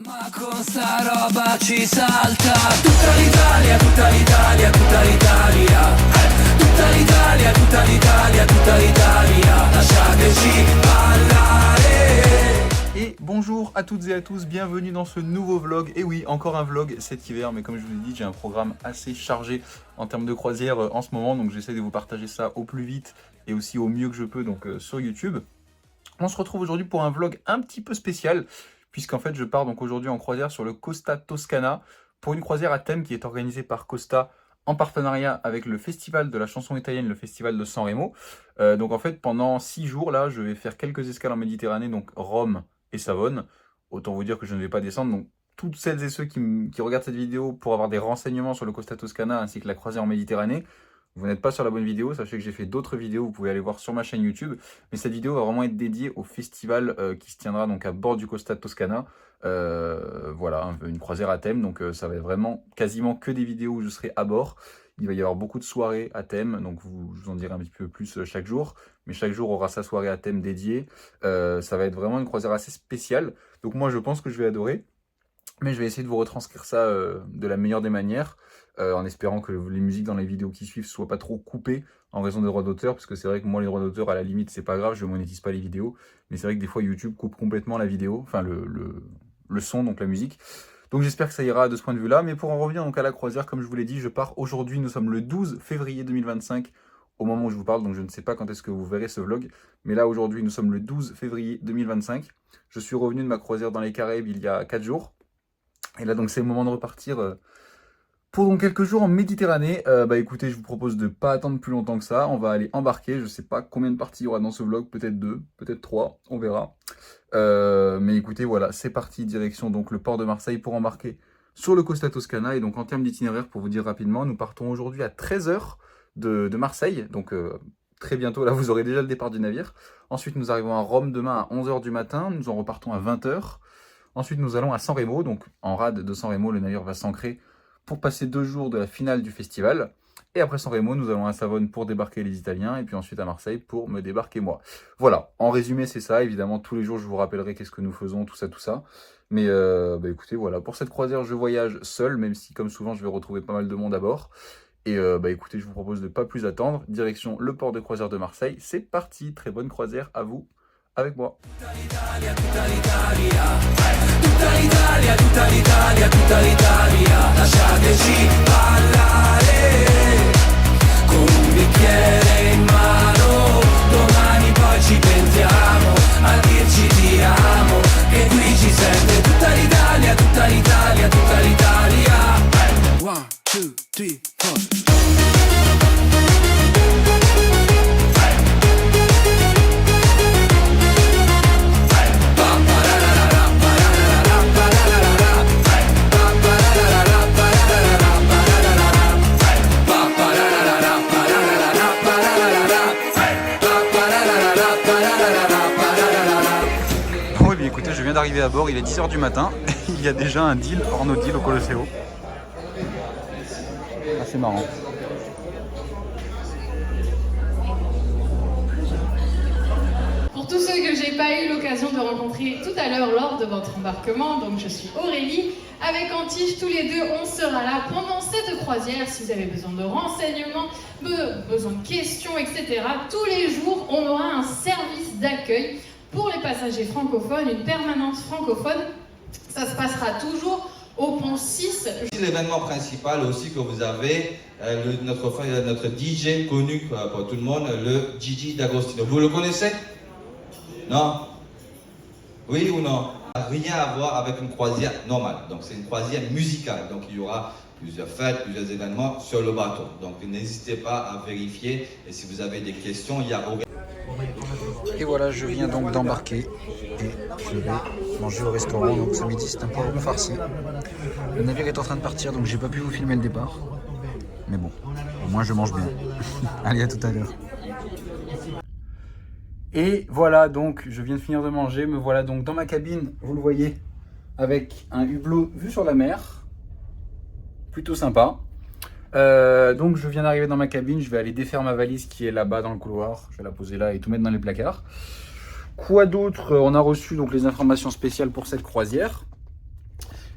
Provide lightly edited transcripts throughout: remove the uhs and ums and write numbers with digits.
Ma con sta roba ci salta tutta l'Italia, tutta l'Italia, tutta l'Italia, tutta l'Italia, tutta l'Italia, tutta l'Italia, lasciateci parlare. Et bonjour à toutes et à tous, bienvenue dans ce nouveau vlog. Et oui, encore un vlog cet hiver, mais comme je vous l'ai dit, j'ai un programme assez chargé en termes de croisière en ce moment, donc j'essaie de vous partager ça au plus vite et aussi au mieux que je peux donc sur YouTube. On se retrouve aujourd'hui pour un vlog un petit peu spécial, puisqu'en fait je pars donc aujourd'hui en croisière sur le Costa Toscana pour une croisière à thème qui est organisée par Costa en partenariat avec le festival de la chanson italienne, le festival de Sanremo. Donc en fait pendant 6 jours là, je vais faire quelques escales en Méditerranée, donc Rome et Savone. Autant vous dire que je ne vais pas descendre, donc toutes celles et ceux qui regardent cette vidéo pour avoir des renseignements sur le Costa Toscana ainsi que la croisière en Méditerranée, vous n'êtes pas sur la bonne vidéo. Sachez que j'ai fait d'autres vidéos, vous pouvez aller voir sur ma chaîne YouTube. Mais cette vidéo va vraiment être dédiée au festival qui se tiendra donc à bord du Costa Toscana. Voilà, une croisière à thème. Donc ça va être vraiment quasiment que des vidéos où je serai à bord. Il va y avoir beaucoup de soirées à thème, donc je vous en dirai un petit peu plus chaque jour. Mais chaque jour aura sa soirée à thème dédiée. Ça va être vraiment une croisière assez spéciale. Donc moi je pense que je vais adorer. Mais je vais essayer de vous retranscrire ça de la meilleure des manières, en espérant que les musiques dans les vidéos qui suivent ne soient pas trop coupées en raison des droits d'auteur, parce que c'est vrai que moi les droits d'auteur à la limite c'est pas grave, je ne monétise pas les vidéos, mais c'est vrai que des fois YouTube coupe complètement la vidéo, enfin le son, donc la musique. Donc j'espère que ça ira de ce point de vue-là, mais pour en revenir donc à la croisière, comme je vous l'ai dit, je pars aujourd'hui, nous sommes le 12 février 2025, au moment où je vous parle, donc je ne sais pas quand est-ce que vous verrez ce vlog, mais là aujourd'hui nous sommes le 12 février 2025, je suis revenu de ma croisière dans les Caraïbes il y a 4 jours, et là, donc, c'est le moment de repartir pour donc quelques jours en Méditerranée. Bah écoutez, je vous propose de ne pas attendre plus longtemps que ça. On va aller embarquer. Je ne sais pas combien de parties il y aura dans ce vlog. Peut-être 2, peut-être 3. On verra. Mais écoutez, voilà, c'est parti. Direction donc le port de Marseille pour embarquer sur le Costa Toscana. Et donc, en termes d'itinéraire, pour vous dire rapidement, nous partons aujourd'hui à 13 h de Marseille. Donc, très bientôt, là, vous aurez déjà le départ du navire. Ensuite, nous arrivons à Rome demain à 11 h du matin. Nous en repartons à 20 h. Ensuite, nous allons à Sanremo, donc en rade de Sanremo, le navire va s'ancrer pour passer 2 jours de la finale du festival. Et après Sanremo, nous allons à Savone pour débarquer les Italiens, et puis ensuite à Marseille pour me débarquer moi. Voilà, en résumé, c'est ça. Évidemment, tous les jours, je vous rappellerai qu'est-ce que nous faisons, tout ça, tout ça. Mais bah, écoutez, voilà, pour cette croisière, je voyage seul, même si, comme souvent, je vais retrouver pas mal de monde à bord. Et bah, écoutez, je vous propose de ne pas plus attendre. Direction le port de croisière de Marseille. C'est parti, très bonne croisière à vous, avec moi. Tutta l'Italia, tutta l'Italia, tutta l'Italia, tutta l'Italia, tutta l'Italia, lasciateci parlare con un bicchiere in mano, domani poi ci pentiamo a dirci ti amo, che qui ci sente tutta l'Italia, tutta l'Italia, tutta l'Italia. 1, 2, 3, 4. Écoutez, je viens d'arriver à bord, il est 10 h du matin, il y a déjà un deal hors no deal au Colosseo. Assez marrant. Pour tous ceux que j'ai pas eu l'occasion de rencontrer tout à l'heure lors de votre embarquement, donc je suis Aurélie, avec Antige, tous les deux, on sera là pendant cette croisière. Si vous avez besoin de renseignements, besoin de questions, etc., tous les jours, on aura un service d'accueil pour les passagers francophones, une permanence francophone. Ça se passera toujours au pont 6. L'événement principal aussi que vous avez, notre DJ connu pour tout le monde, le Gigi D'Agostino. Vous le connaissez? Non? Oui ou non? Rien à voir avec une croisière normale. Donc c'est une croisière musicale. Donc il y aura plusieurs fêtes, plusieurs événements sur le bateau. Donc n'hésitez pas à vérifier. Et si vous avez des questions, il y a... Et voilà, je viens donc d'embarquer et je vais manger au restaurant. Donc ce midi, c'est un poivron farci. Le navire est en train de partir, donc j'ai pas pu vous filmer le départ. Mais bon, au moins je mange bien. Allez, à tout à l'heure. Et voilà, donc je viens de finir de manger. Me voilà donc dans ma cabine, vous le voyez, avec un hublot vue sur la mer. Plutôt sympa. Donc je viens d'arriver dans ma cabine, je vais aller défaire ma valise qui est là-bas dans le couloir, je vais la poser là et tout mettre dans les placards. Quoi d'autre? On a reçu donc les informations spéciales pour cette croisière.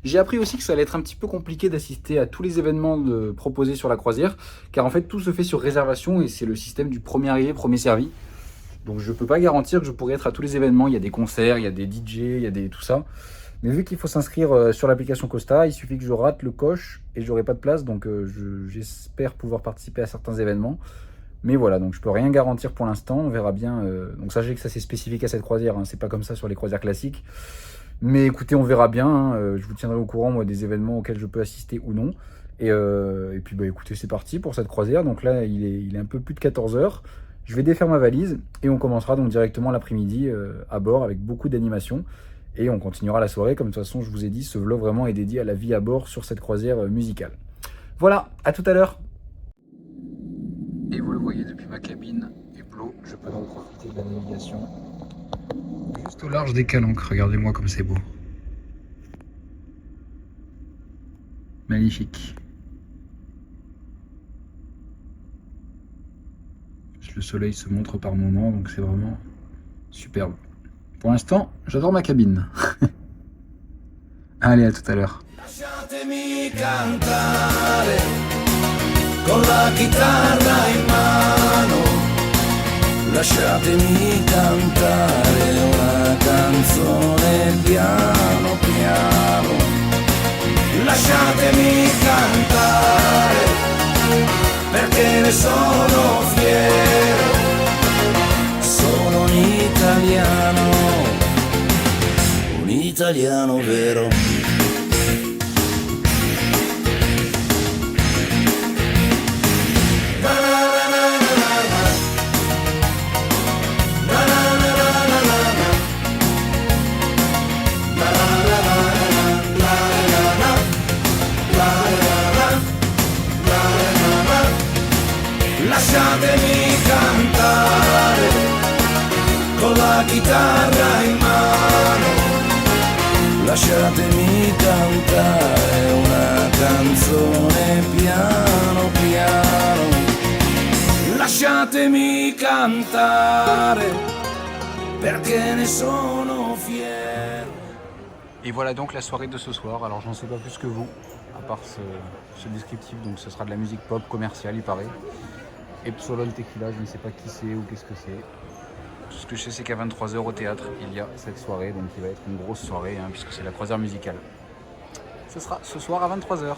J'ai appris aussi que ça allait être un petit peu compliqué d'assister à tous les événements proposés sur la croisière, car en fait tout se fait sur réservation et c'est le système du premier arrivé, premier servi. Donc je peux pas garantir que je pourrai être à tous les événements, il y a des concerts, il y a des DJ, il y a tout ça. Mais vu qu'il faut s'inscrire sur l'application Costa, il suffit que je rate le coche et j'aurai pas de place, donc j'espère pouvoir participer à certains événements. Mais voilà, donc je peux rien garantir pour l'instant, on verra bien. Donc sachez que ça c'est spécifique à cette croisière, hein, c'est pas comme ça sur les croisières classiques. Mais écoutez, on verra bien, hein, je vous tiendrai au courant moi, des événements auxquels je peux assister ou non. Et puis bah écoutez, c'est parti pour cette croisière, donc là il est un peu plus de 14 h. Je vais défaire ma valise et on commencera donc directement l'après-midi à bord avec beaucoup d'animation. Et on continuera la soirée, comme de toute façon je vous ai dit, ce vlog vraiment est dédié à la vie à bord sur cette croisière musicale. Voilà, à tout à l'heure. Et vous le voyez depuis ma cabine, Hublot, je peux donc profiter de la navigation. Juste au large des Calanques, regardez-moi comme c'est beau. Magnifique. Le soleil se montre par moments, donc c'est vraiment superbe. Pour l'instant, j'adore ma cabine. Allez, à tout à l'heure. Lasciatemi cantare con la chitarra in mano, lasciatemi cantare una canzone piano piano, lasciatemi cantare perché ne sono fiero, sono un italiano vero. Lasciatemi cantare con la chitarra in mano, lasciatemi cantare una canzone piano piano, lasciatemi cantare perché ne sono fiero. Et voilà donc la soirée de ce soir. Alors j'en sais pas plus que vous, à part ce descriptif, donc ce sera de la musique pop commerciale il paraît. Epsilon Tequila, je ne sais pas qui c'est ou qu'est-ce que c'est. Tout ce que je sais, c'est qu'à 23 h au théâtre, il y a cette soirée, donc il va être une grosse soirée, hein, puisque c'est la croisière musicale. Ce sera ce soir à 23 h.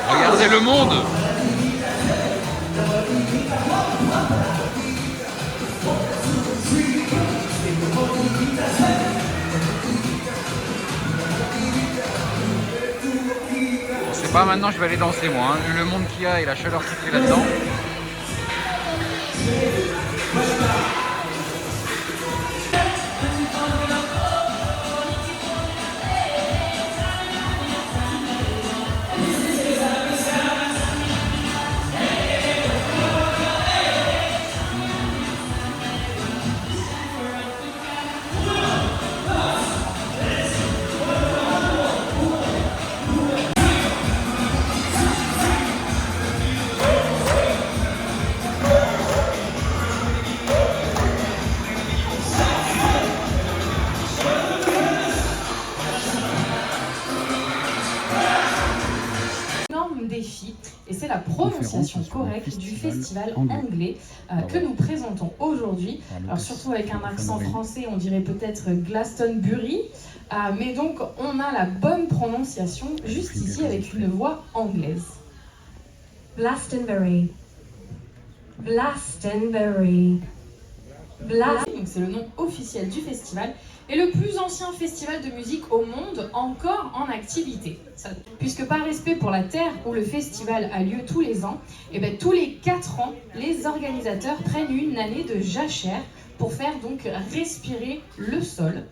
Regardez le monde! Pas maintenant, je vais aller danser moi, hein. Vu le monde qu'il y a et la chaleur qui fait là-dedans. Défi et c'est la prononciation correcte du festival anglais que nous présentons aujourd'hui. Alors surtout avec un accent français, on dirait peut-être Glastonbury, mais donc on a la bonne prononciation juste ici avec une voix anglaise. Glastonbury. Glastonbury. Donc c'est le nom officiel du festival et le plus ancien festival de musique au monde encore en activité. Puisque par respect pour la terre où le festival a lieu tous les ans, et bien tous les 4 ans, les organisateurs prennent une année de jachère pour faire donc respirer le sol.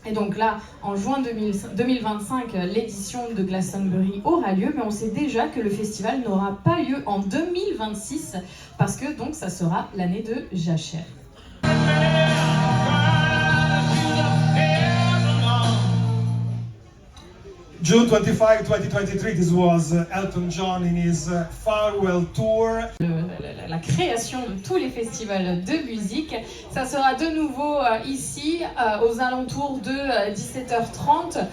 Et donc là, en juin 2025, l'édition de Glastonbury aura lieu, mais on sait déjà que le festival n'aura pas lieu en 2026 parce que donc ça sera l'année de jachère. June 25, 2023, this was Elton John in his farewell tour. La création de tous les festivals de musique. Ça sera de nouveau ici, aux alentours de 17h30.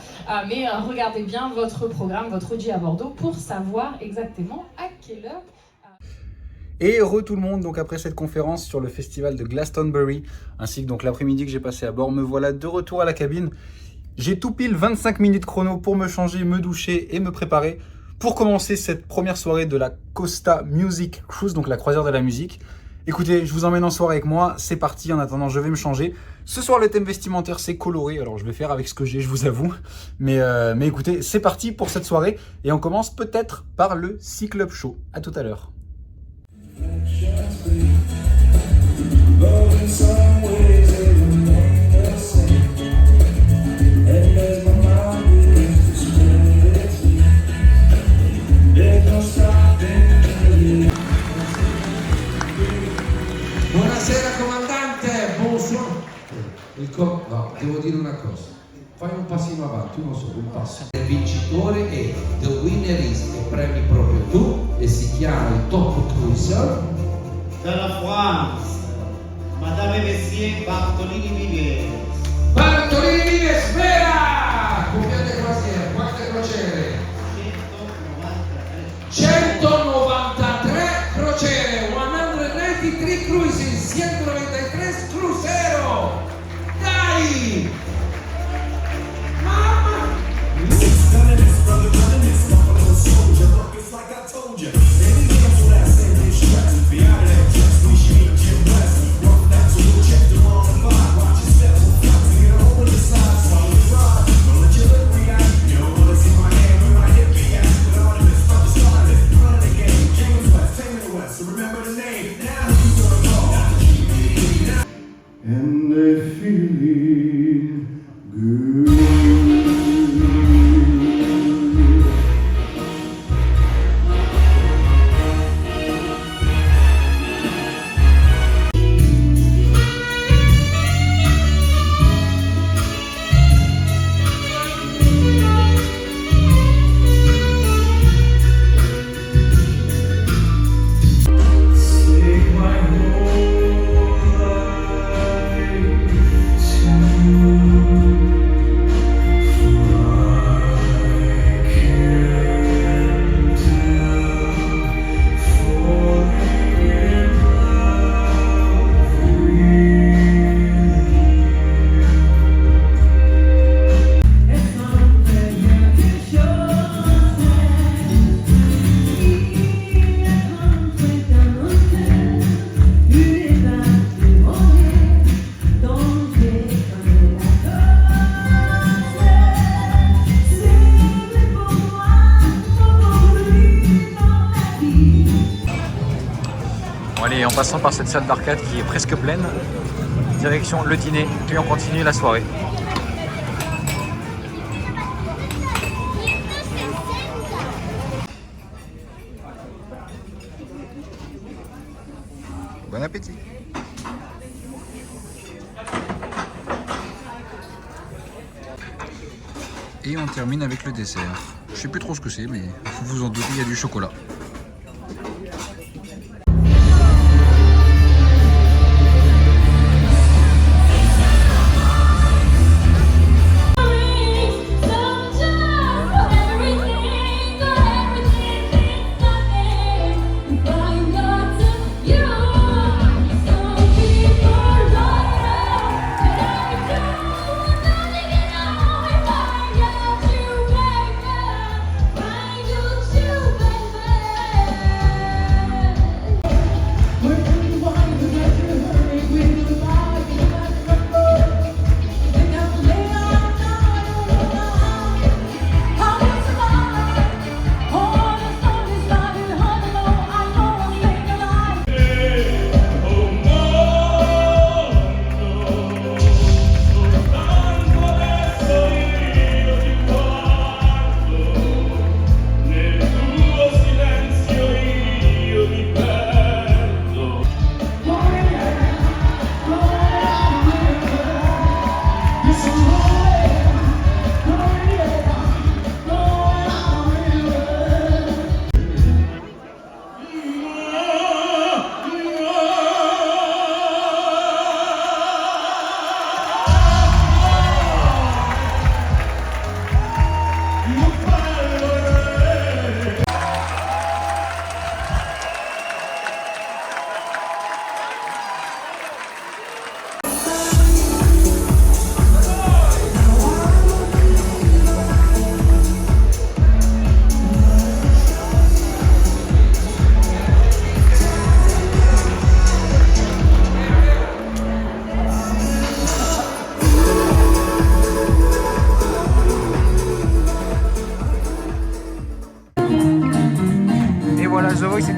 Mais regardez bien votre programme, votre Audi à Bordeaux, pour savoir exactement à quelle heure. Et heureux tout le monde, donc après cette conférence sur le festival de Glastonbury, ainsi que donc l'après-midi que j'ai passé à bord, me voilà de retour à la cabine. J'ai tout pile 25 minutes chrono pour me changer, me doucher et me préparer pour commencer cette première soirée de la Costa Music Cruise, donc la croisière de la musique. Écoutez, je vous emmène en soirée avec moi, c'est parti. En attendant, je vais me changer. Ce soir, le thème vestimentaire, c'est coloré, alors je vais faire avec ce que j'ai, je vous avoue. Mais écoutez, c'est parti pour cette soirée et on commence peut-être par le C-Club Show. À tout à l'heure. Buonasera comandante, bonsoir. No, devo dire una cosa. Fai un passino avanti, uno solo, un passo. Il vincitore è The Winner is, e premi proprio tu, e si chiama il Top Cruiser. Dalla France, Madame et Messieurs Bartolini Vives. Bartolini Vives, vera! Combien de croisière? Quante crociere? 193 crociere, 193 cruises, 193 crucero! Dai! Mamma! And they're feeling good. Take my whole life Bon allez, en passant par cette salle d'arcade qui est presque pleine, direction le dîner, puis on continue la soirée. Bon appétit. Et on termine avec le dessert. Je sais plus trop ce que c'est, mais vous vous en doutez, il y a du chocolat.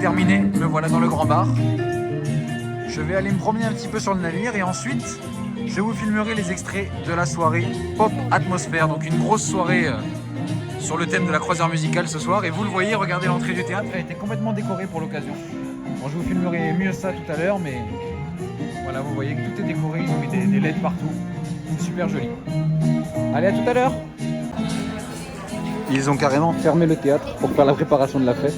terminé, me voilà dans le grand bar. Je vais aller me promener un petit peu sur le navire et ensuite je vous filmerai les extraits de la soirée Pop Atmosphère. Donc une grosse soirée sur le thème de la croisière musicale ce soir. Et vous le voyez, regardez l'entrée du théâtre, elle a été complètement décorée pour l'occasion. Bon, je vous filmerai mieux ça tout à l'heure, mais voilà, vous voyez que tout est décoré, ils ont mis des LED partout. C'est super joli. Allez, à tout à l'heure. Ils ont carrément fermé le théâtre pour faire la préparation de la fête.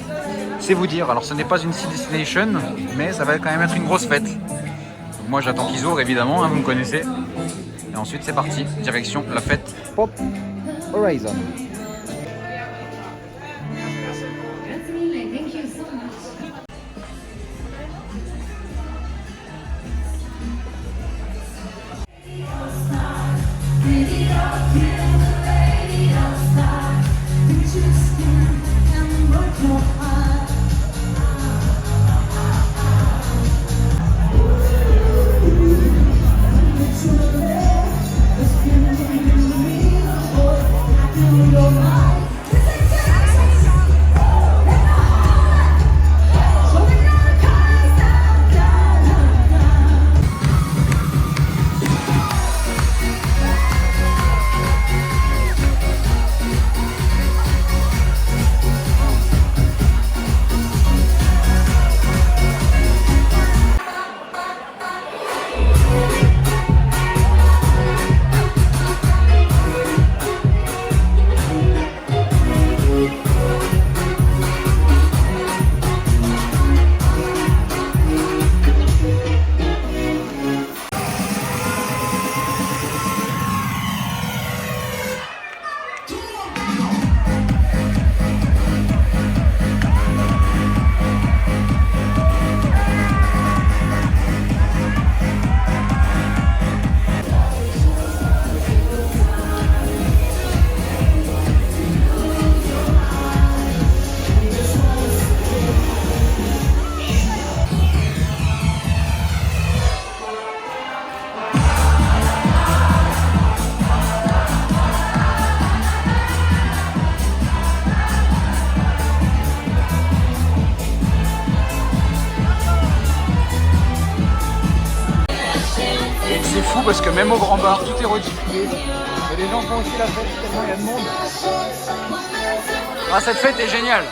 C'est vous dire, alors ce n'est pas une Sea Destination, mais ça va quand même être une grosse fête. Donc moi j'attends qu'ils ouvrent évidemment, hein, vous me connaissez. Et ensuite c'est parti, direction la fête Pop Horizon. C'est fou parce que même au grand bar, tout est rediffusé. Et les gens font aussi la fête tellement il y a de monde. Ah, cette fête est géniale.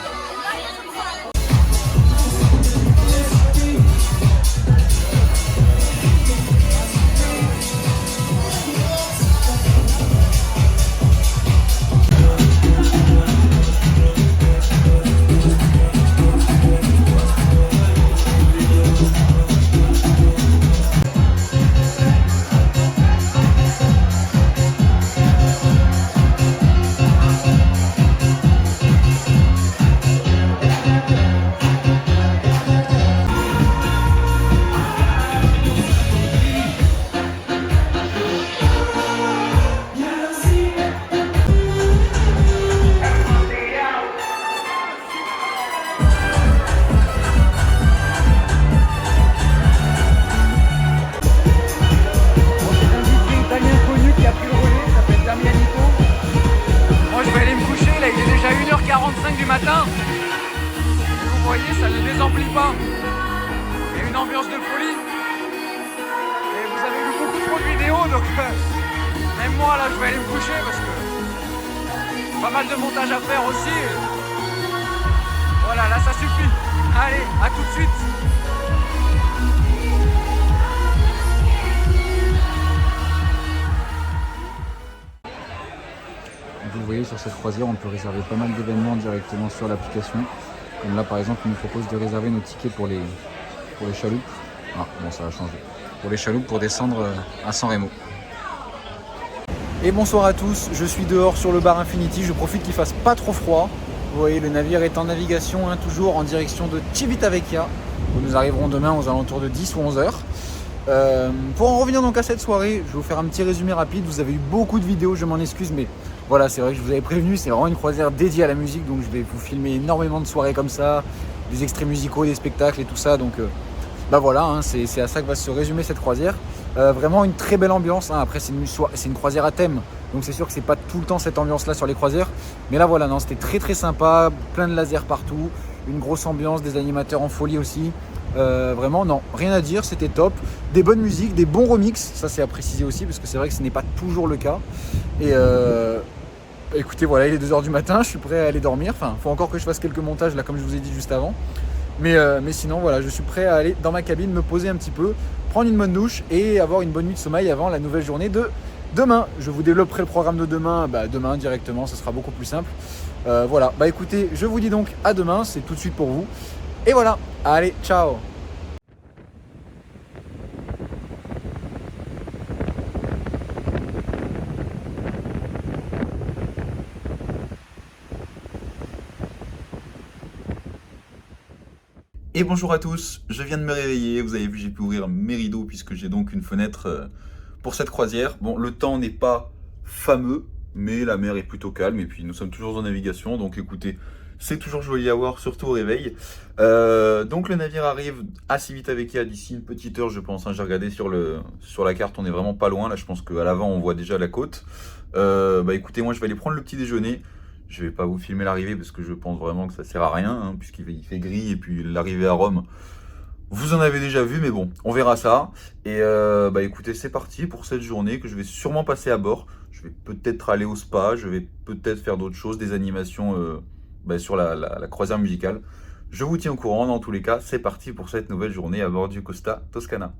Du matin, vous voyez, ça ne désemplit pas. Il y a une ambiance de folie. Et vous avez vu beaucoup trop de vidéos, donc même moi là je vais aller me coucher parce que pas mal de montage à faire aussi. Voilà, là ça suffit. Allez, à tout de suite. Vous voyez, sur cette croisière, on peut réserver pas mal d'événements directement sur l'application. Comme là, par exemple, il nous propose de réserver nos tickets pour les chaloupes. Ah, bon, ça va changer. Pour les chaloupes pour descendre à San Remo. Et bonsoir à tous, je suis dehors sur le bar Infinity. Je profite qu'il fasse pas trop froid. Vous voyez, le navire est en navigation, hein, toujours en direction de Civitavecchia, où nous arriverons demain aux alentours de 10 ou 11 heures. Pour en revenir donc à cette soirée, je vais vous faire un petit résumé rapide. Vous avez eu beaucoup de vidéos, je m'en excuse, mais voilà, c'est vrai que je vous avais prévenu, c'est vraiment une croisière dédiée à la musique, donc je vais vous filmer énormément de soirées comme ça, des extraits musicaux, des spectacles et tout ça, donc bah voilà, hein, c'est à ça que va se résumer cette croisière. Vraiment une très belle ambiance, hein. Après c'est une croisière à thème, donc c'est sûr que c'est pas tout le temps cette ambiance là sur les croisières, mais là voilà, non, c'était très très sympa, plein de lasers partout, une grosse ambiance, des animateurs en folie aussi. Vraiment, non, rien à dire, c'était top. Des bonnes musiques, des bons remixes, ça c'est à préciser aussi parce que c'est vrai que ce n'est pas toujours le cas. Et écoutez, voilà, il est 2h du matin, je suis prêt à aller dormir. Enfin, il faut encore que je fasse quelques montages là, comme je vous ai dit juste avant. Mais sinon, voilà, je suis prêt à aller dans ma cabine, me poser un petit peu, prendre une bonne douche et avoir une bonne nuit de sommeil avant la nouvelle journée de demain. Je vous développerai le programme de demain, demain directement, ce sera beaucoup plus simple. Voilà, écoutez, je vous dis donc à demain, c'est tout de suite pour vous. Et voilà, allez, ciao! Et bonjour à tous, je viens de me réveiller, vous avez vu j'ai pu ouvrir mes rideaux puisque j'ai donc une fenêtre pour cette croisière. Bon, le temps n'est pas fameux, mais la mer est plutôt calme et puis nous sommes toujours en navigation, donc écoutez, c'est toujours joli à voir, surtout au réveil. Donc le navire arrive à Civitavecchia d'ici une petite heure je pense, hein. J'ai regardé sur la carte, on est vraiment pas loin, là je pense qu'à l'avant on voit déjà la côte. Écoutez, moi je vais aller prendre le petit déjeuner. Je vais pas vous filmer l'arrivée parce que je pense vraiment que ça sert à rien, hein, puisqu'il fait gris et puis l'arrivée à Rome, vous en avez déjà vu, mais bon, on verra ça. Et écoutez, c'est parti pour cette journée que je vais sûrement passer à bord. Je vais peut-être aller au spa, je vais peut-être faire d'autres choses, des animations sur la croisière musicale. Je vous tiens au courant, dans tous les cas, c'est parti pour cette nouvelle journée à bord du Costa Toscana.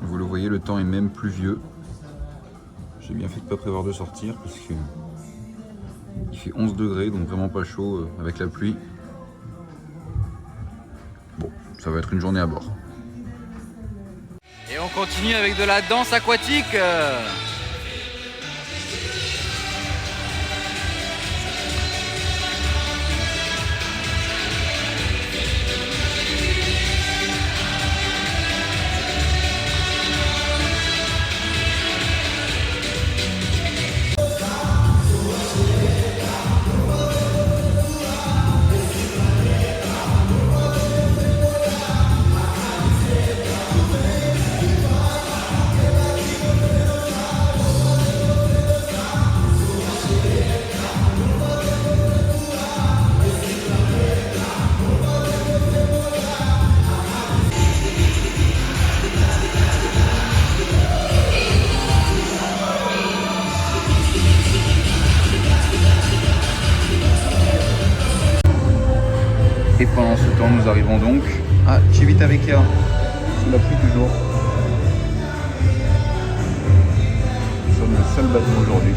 Vous le voyez, le temps est même pluvieux. J'ai bien fait de ne pas prévoir de sortir parce que il fait 11 degrés, donc vraiment pas chaud avec la pluie. Bon, ça va être une journée à bord. Et on continue avec de la danse aquatique. Et pendant ce temps, nous arrivons donc à Civitavecchia, sous la pluie toujours. Nous sommes le seul bateau aujourd'hui.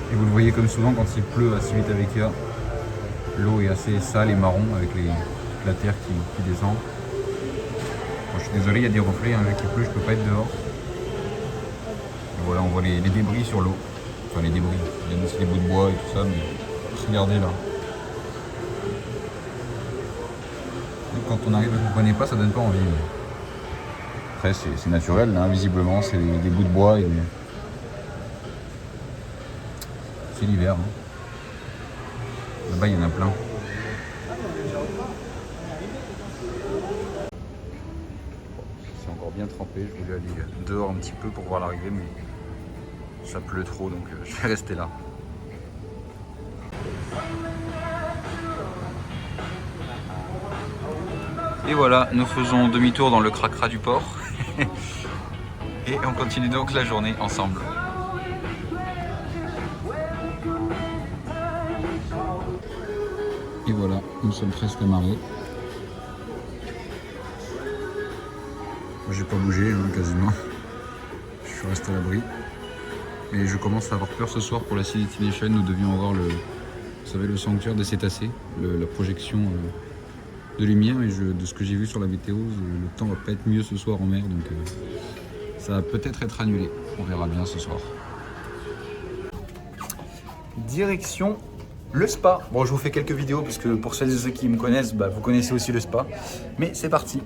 Et vous le voyez comme souvent quand il pleut à Civitavecchia, l'eau est assez sale et marron avec la terre qui descend. Bon, je suis désolé, il y a des reflets, vu qu'il pleut, je peux pas être dehors. Voilà, on voit les débris sur l'eau. Enfin, les débris. Il y a aussi des bouts de bois et tout ça, mais regardez là. Et quand on arrive et qu'on ne connaît pas, ça donne pas envie. Après, c'est naturel, hein, visiblement, c'est des bouts de bois. C'est l'hiver. Hein. Là-bas, il y en a plein. C'est encore bien trempé. Je voulais aller dehors un petit peu pour voir l'arrivée, mais ça pleut trop, donc je vais rester là. Et voilà, nous faisons demi-tour dans le cracra du port. Et on continue donc la journée ensemble. Et voilà, nous sommes presque amarrés. J'ai pas bougé, quasiment. Je suis resté à l'abri. Mais je commence à avoir peur ce soir pour la Sea Destination. Nous devions avoir vous savez, le sanctuaire des cétacés, la projection de lumière. Et de ce que j'ai vu sur la météo, le temps va pas être mieux ce soir en mer. Donc ça va peut-être être annulé. On verra bien ce soir. Direction le spa. Bon, je vous fais quelques vidéos puisque pour celles et ceux qui me connaissent, vous connaissez aussi le spa. Mais c'est parti.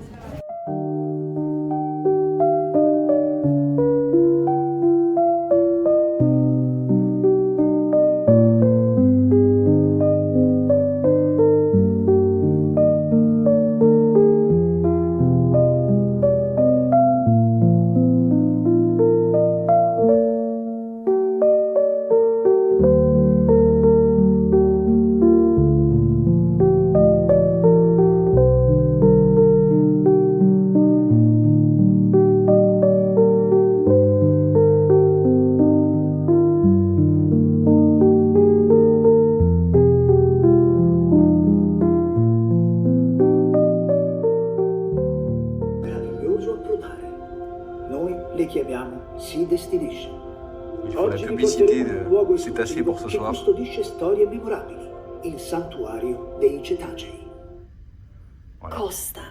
le chiamiamo Sea Destination. Il faut la Oggi vi publicité porteremo in un luogo de cétacés pour ce che soir. custodisce storie memorabili, il santuario dei cetacei. Voilà. Costa,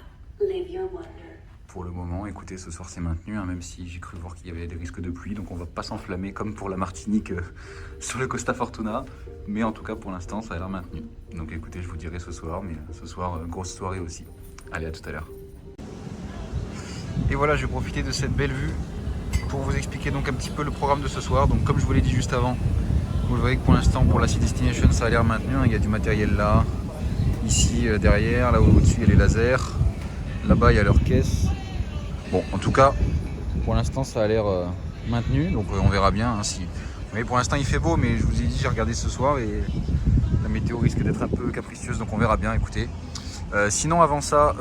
live your wonder. Pour le moment, écoutez, ce soir c'est maintenu, hein, même si j'ai cru voir qu'il y avait des risques de pluie, donc on va pas s'enflammer comme pour la Martinique sur le Costa Fortuna, mais en tout cas pour l'instant ça a l'air maintenu. Donc écoutez, je vous dirai ce soir, mais ce soir, grosse soirée aussi. Allez, à tout à l'heure. Et voilà, je vais profiter de cette belle vue pour vous expliquer donc un petit peu le programme de ce soir. Donc comme je vous l'ai dit juste avant, vous voyez que pour l'instant pour la Sea Destination ça a l'air maintenu, hein. Il y a du matériel là, ici derrière, là au-dessus il y a les lasers, là-bas il y a leur caisse. Bon, en tout cas, pour l'instant ça a l'air maintenu, donc on verra bien hein, si... Vous voyez, pour l'instant il fait beau, mais je vous ai dit, j'ai regardé ce soir et la météo risque d'être un peu capricieuse, donc on verra bien, écoutez. Sinon avant ça,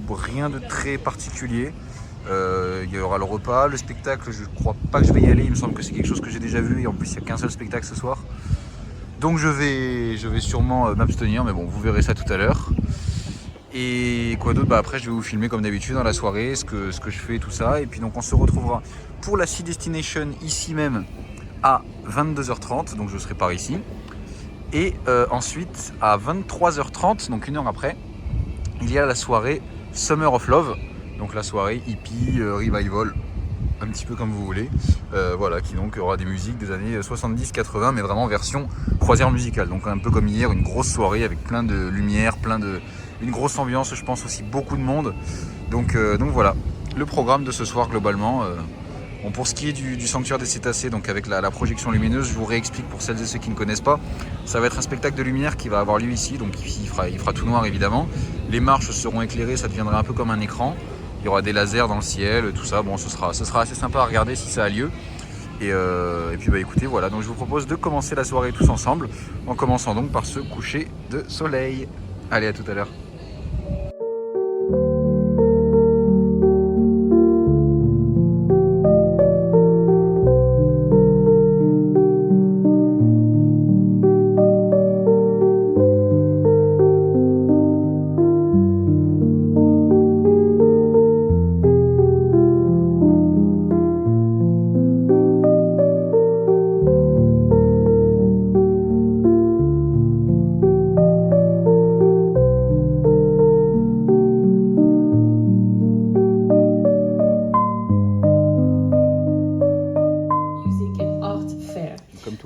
rien de très particulier. Il y aura le repas, le spectacle, je crois pas que je vais y aller, il me semble que c'est quelque chose que j'ai déjà vu et en plus il n'y a qu'un seul spectacle ce soir. Donc je vais sûrement m'abstenir, mais bon, vous verrez ça tout à l'heure. Et quoi d'autre, après je vais vous filmer comme d'habitude dans la soirée, ce que je fais, tout ça. Et puis donc on se retrouvera pour la Sea Destination ici même à 22h30, donc je serai par ici. Et ensuite à 23h30, donc une heure après, il y a la soirée Summer of Love. Donc la soirée hippie, revival, un petit peu comme vous voulez. Voilà, qui donc aura des musiques des années 70-80, mais vraiment version croisière musicale. Donc un peu comme hier, une grosse soirée avec plein de lumière, une grosse ambiance, je pense aussi beaucoup de monde. Donc voilà, le programme de ce soir globalement. Bon, pour ce qui est du sanctuaire des cétacés, donc avec la projection lumineuse, je vous réexplique pour celles et ceux qui ne connaissent pas. Ça va être un spectacle de lumière qui va avoir lieu ici, donc il fera tout noir évidemment. Les marches seront éclairées, ça deviendra un peu comme un écran. Il y aura des lasers dans le ciel, tout ça. Bon, ce sera assez sympa à regarder si ça a lieu. Et puis bah écoutez, voilà. Donc je vous propose de commencer la soirée tous ensemble, en commençant donc par ce coucher de soleil. Allez, à tout à l'heure.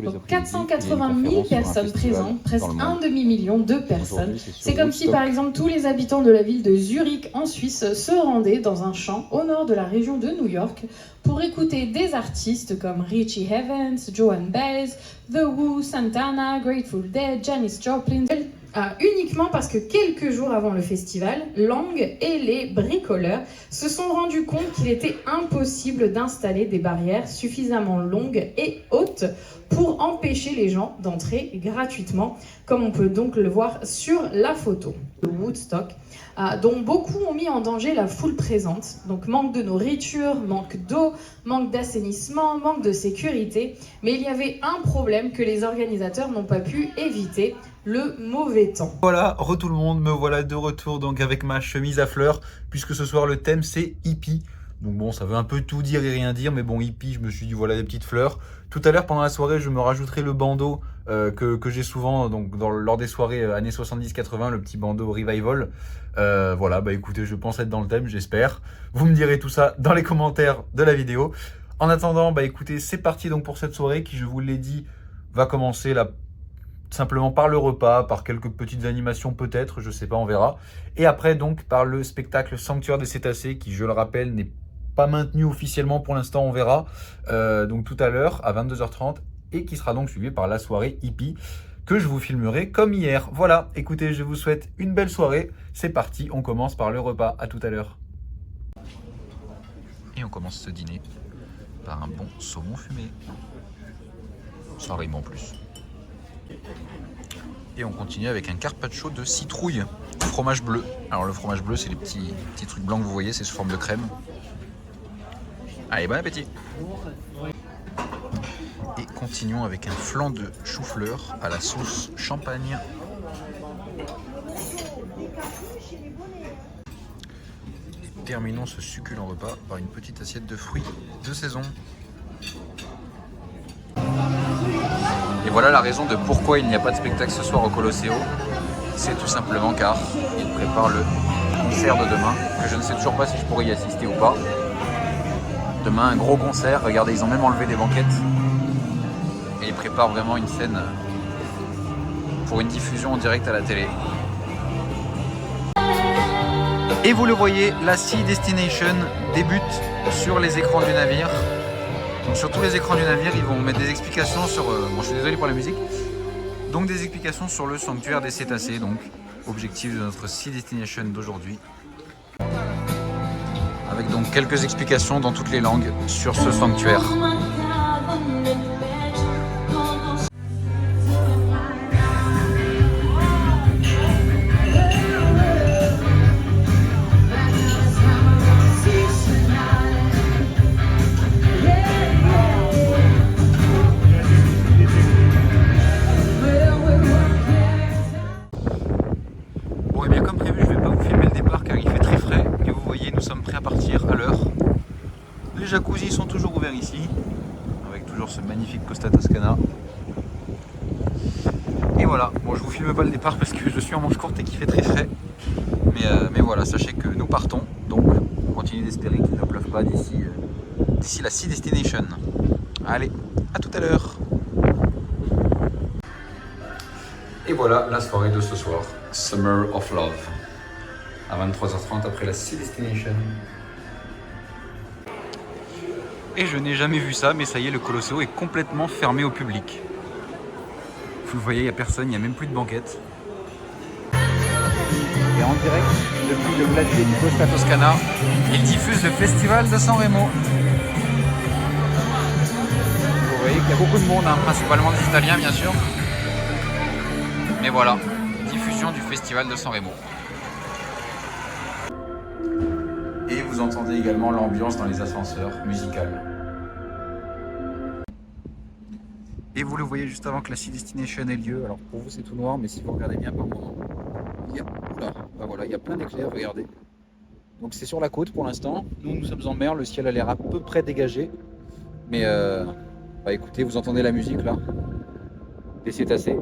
Donc 480 000 personnes présentes, presque un demi-million de personnes. C'est comme si par exemple tous les habitants de la ville de Zurich en Suisse se rendaient dans un champ au nord de la région de New York pour écouter des artistes comme Richie Havens, Joan Baez, The Who, Santana, Grateful Dead, Janis Joplin. Uniquement parce que quelques jours avant le festival, Lang et les bricoleurs se sont rendus compte qu'il était impossible d'installer des barrières suffisamment longues et hautes pour empêcher les gens d'entrer gratuitement, comme on peut donc le voir sur la photo. Le Woodstock, dont beaucoup ont mis en danger la foule présente. Donc manque de nourriture, manque d'eau, manque d'assainissement, manque de sécurité. Mais il y avait un problème que les organisateurs n'ont pas pu éviter, le mauvais temps. Voilà, tout le monde, me voilà de retour donc avec ma chemise à fleurs, puisque ce soir le thème c'est hippie. Donc bon, ça veut un peu tout dire et rien dire, mais bon, hippie, je me suis dit voilà des petites fleurs. Tout à l'heure pendant la soirée, je me rajouterai le bandeau que j'ai souvent donc lors des soirées années 70-80, le petit bandeau revival. Voilà, bah écoutez, je pense être dans le thème, j'espère. Vous me direz tout ça dans les commentaires de la vidéo. En attendant, bah écoutez, c'est parti donc pour cette soirée qui, je vous l'ai dit, va commencer simplement par le repas, par quelques petites animations peut-être, je sais pas, on verra. Et après donc par le spectacle Sanctuaire des cétacés qui, je le rappelle, n'est pas maintenu officiellement pour l'instant, on verra. Donc tout à l'heure à 22h30 et qui sera donc suivi par la soirée hippie que je vous filmerai comme hier. Voilà, écoutez, je vous souhaite une belle soirée. C'est parti, on commence par le repas. À tout à l'heure. Et on commence ce dîner par un bon saumon fumé. Ça rime en plus. Et on continue avec un carpaccio de citrouille, fromage bleu. Alors le fromage bleu, c'est les petits trucs blancs que vous voyez, c'est sous forme de crème. Allez, bon appétit. Et continuons avec un flan de chou-fleur à la sauce champagne. Et terminons ce succulent repas par une petite assiette de fruits de saison. Et voilà la raison de pourquoi il n'y a pas de spectacle ce soir au Colosseo. C'est tout simplement car ils préparent le concert de demain, que je ne sais toujours pas si je pourrais y assister ou pas. Demain, un gros concert. Regardez, ils ont même enlevé des banquettes. Et ils préparent vraiment une scène pour une diffusion en direct à la télé. Et vous le voyez, la Sea Destination débute sur les écrans du navire. Donc sur tous les écrans du navire, ils vont mettre des explications sur... bon, je suis désolé pour la musique. Donc des explications sur le sanctuaire des cétacés. Donc objectif de notre Sea Destination d'aujourd'hui. Avec donc quelques explications dans toutes les langues sur ce sanctuaire. Bon et bien comme prévu, je ne vais pas vous filmer le départ car il fait très frais. Et vous voyez, nous sommes prêts à partir à l'heure. Les jacuzzis sont toujours ouverts ici, avec toujours ce magnifique Costa Toscana. Et voilà, bon je vous filme pas le départ parce que je suis en manche courte et qu'il fait très frais. Mais voilà, sachez que nous partons, donc on continue d'espérer qu'il ne pleuve pas d'ici la Sea Destination. Allez, à tout à l'heure. Et voilà la soirée de ce soir, Summer of Love, à 23h30 après la Sea Destination. Et je n'ai jamais vu ça, mais ça y est, le Colosseo est complètement fermé au public. Vous le voyez, il n'y a personne, il n'y a même plus de banquette. Et en direct, depuis le glacier du Costa Toscana, il diffuse le festival de San Remo. Vous voyez qu'il y a beaucoup de monde, hein, principalement des Italiens bien sûr. Mais voilà, diffusion du festival de San Remo. Et vous entendez également l'ambiance dans les ascenseurs musicales. Et vous le voyez juste avant que la Sea Destination ait lieu. Alors pour vous c'est tout noir, mais si vous regardez bien par moment, il y a, voilà, il y a plein d'éclairs, regardez. Donc c'est sur la côte pour l'instant. Nous sommes en mer, le ciel a l'air à peu près dégagé. Mais bah écoutez, vous entendez la musique là, des cétacés.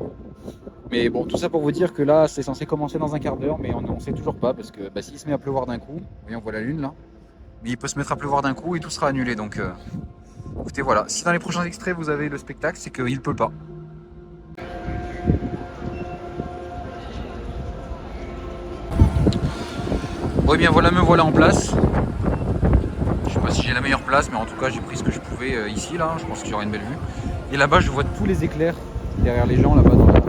Mais bon, tout ça pour vous dire que là, c'est censé commencer dans un quart d'heure, mais on ne sait toujours pas, parce que s'il se met à pleuvoir d'un coup, vous voyez, on voit la lune là, mais il peut se mettre à pleuvoir d'un coup et tout sera annulé, donc écoutez, voilà. Si dans les prochains extraits vous avez le spectacle, c'est qu'il ne peut pas. Bon, et bien voilà, me voilà en place. Je sais pas si j'ai la meilleure place, mais en tout cas, j'ai pris ce que je pouvais ici, là, je pense qu'il y aura une belle vue. Et là-bas, je vois tous les éclairs derrière les gens, là-bas dans la...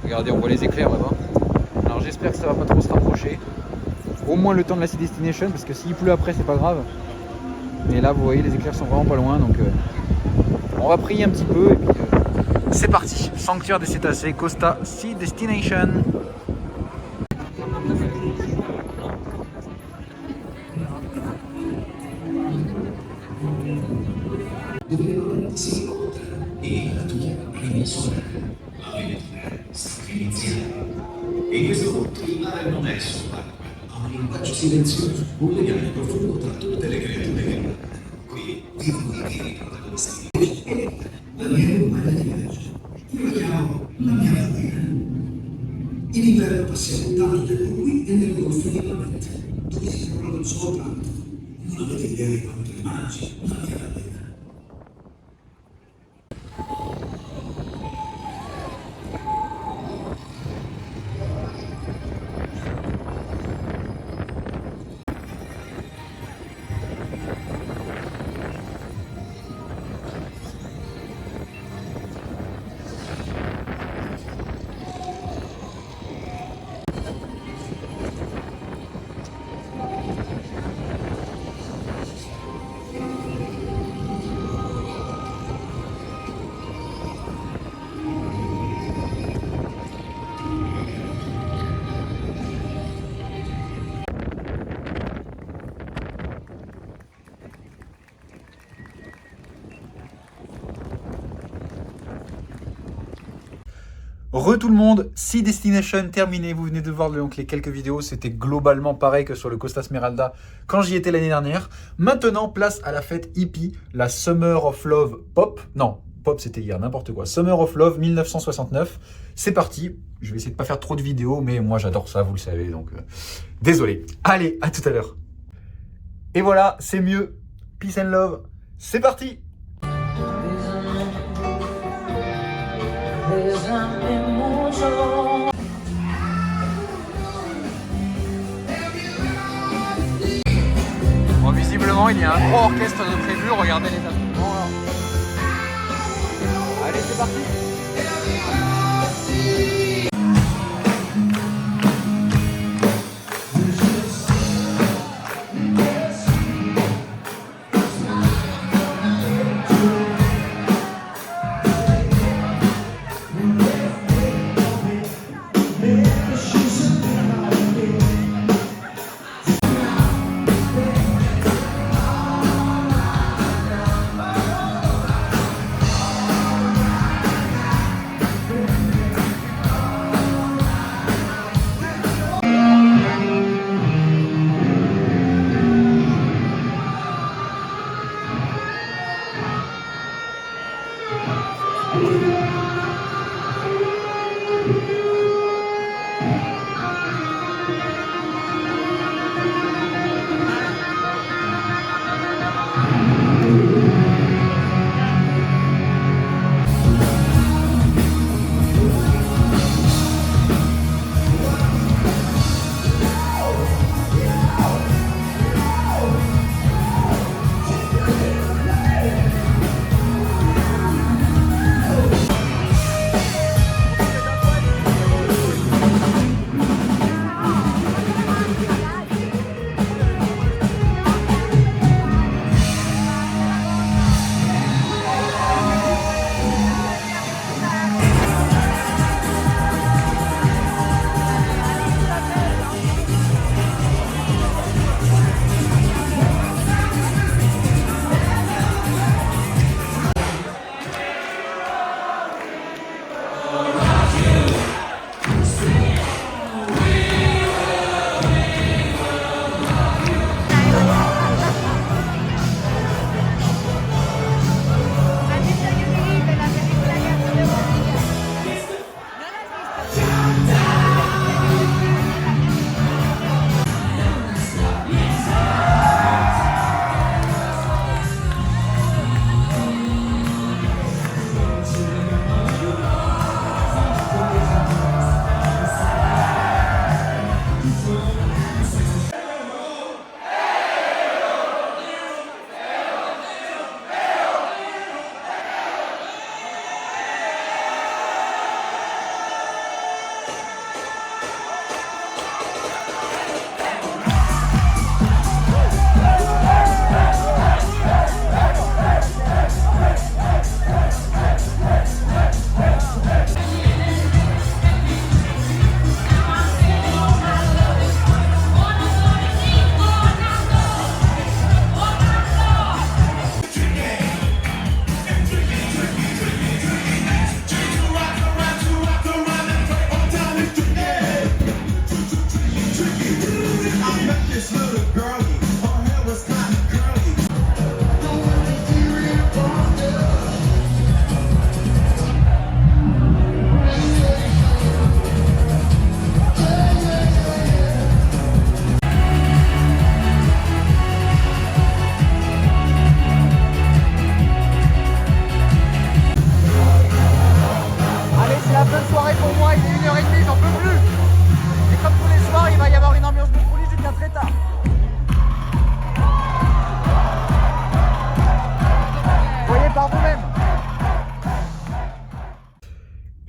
Regardez, on voit les éclairs là-bas. Alors j'espère que ça va pas trop se rapprocher. Au moins le temps de la Sea Destination, parce que s'il pleut après, c'est pas grave. Mais là, vous voyez, les éclairs sont vraiment pas loin, donc on va prier un petit peu et puis c'est parti. Sanctuaire des cétacés, Costa Sea Destination. E in questo punto il mare non è sott'acqua, ha un linguaggio silenzioso, un legame profondo tra tutte le creature che nuotano. Qui vivono i veri protagonisti. La mia umana di viaggio, io la chiamo la mia fatica. In inverno passiamo tanto con qui e nel golfo di Lamette, dove si trova lo zooplancton. Non avete idea di quanto è magico la mia fatica. Tout le monde, Sea Destination terminé, vous venez de voir donc les quelques vidéos, c'était globalement pareil que sur le Costa Smeralda quand j'y étais l'année dernière. Maintenant, place à la fête hippie, la Summer of Love Pop, non, Pop c'était hier, n'importe quoi, Summer of Love 1969, c'est parti, je vais essayer de pas faire trop de vidéos, mais moi j'adore ça, vous le savez, donc désolé. Allez, à tout à l'heure. Et voilà, c'est mieux, peace and love, c'est parti. Bon, visiblement, il y a un gros orchestre de prévu. Regardez les instruments. Là. Allez, c'est parti.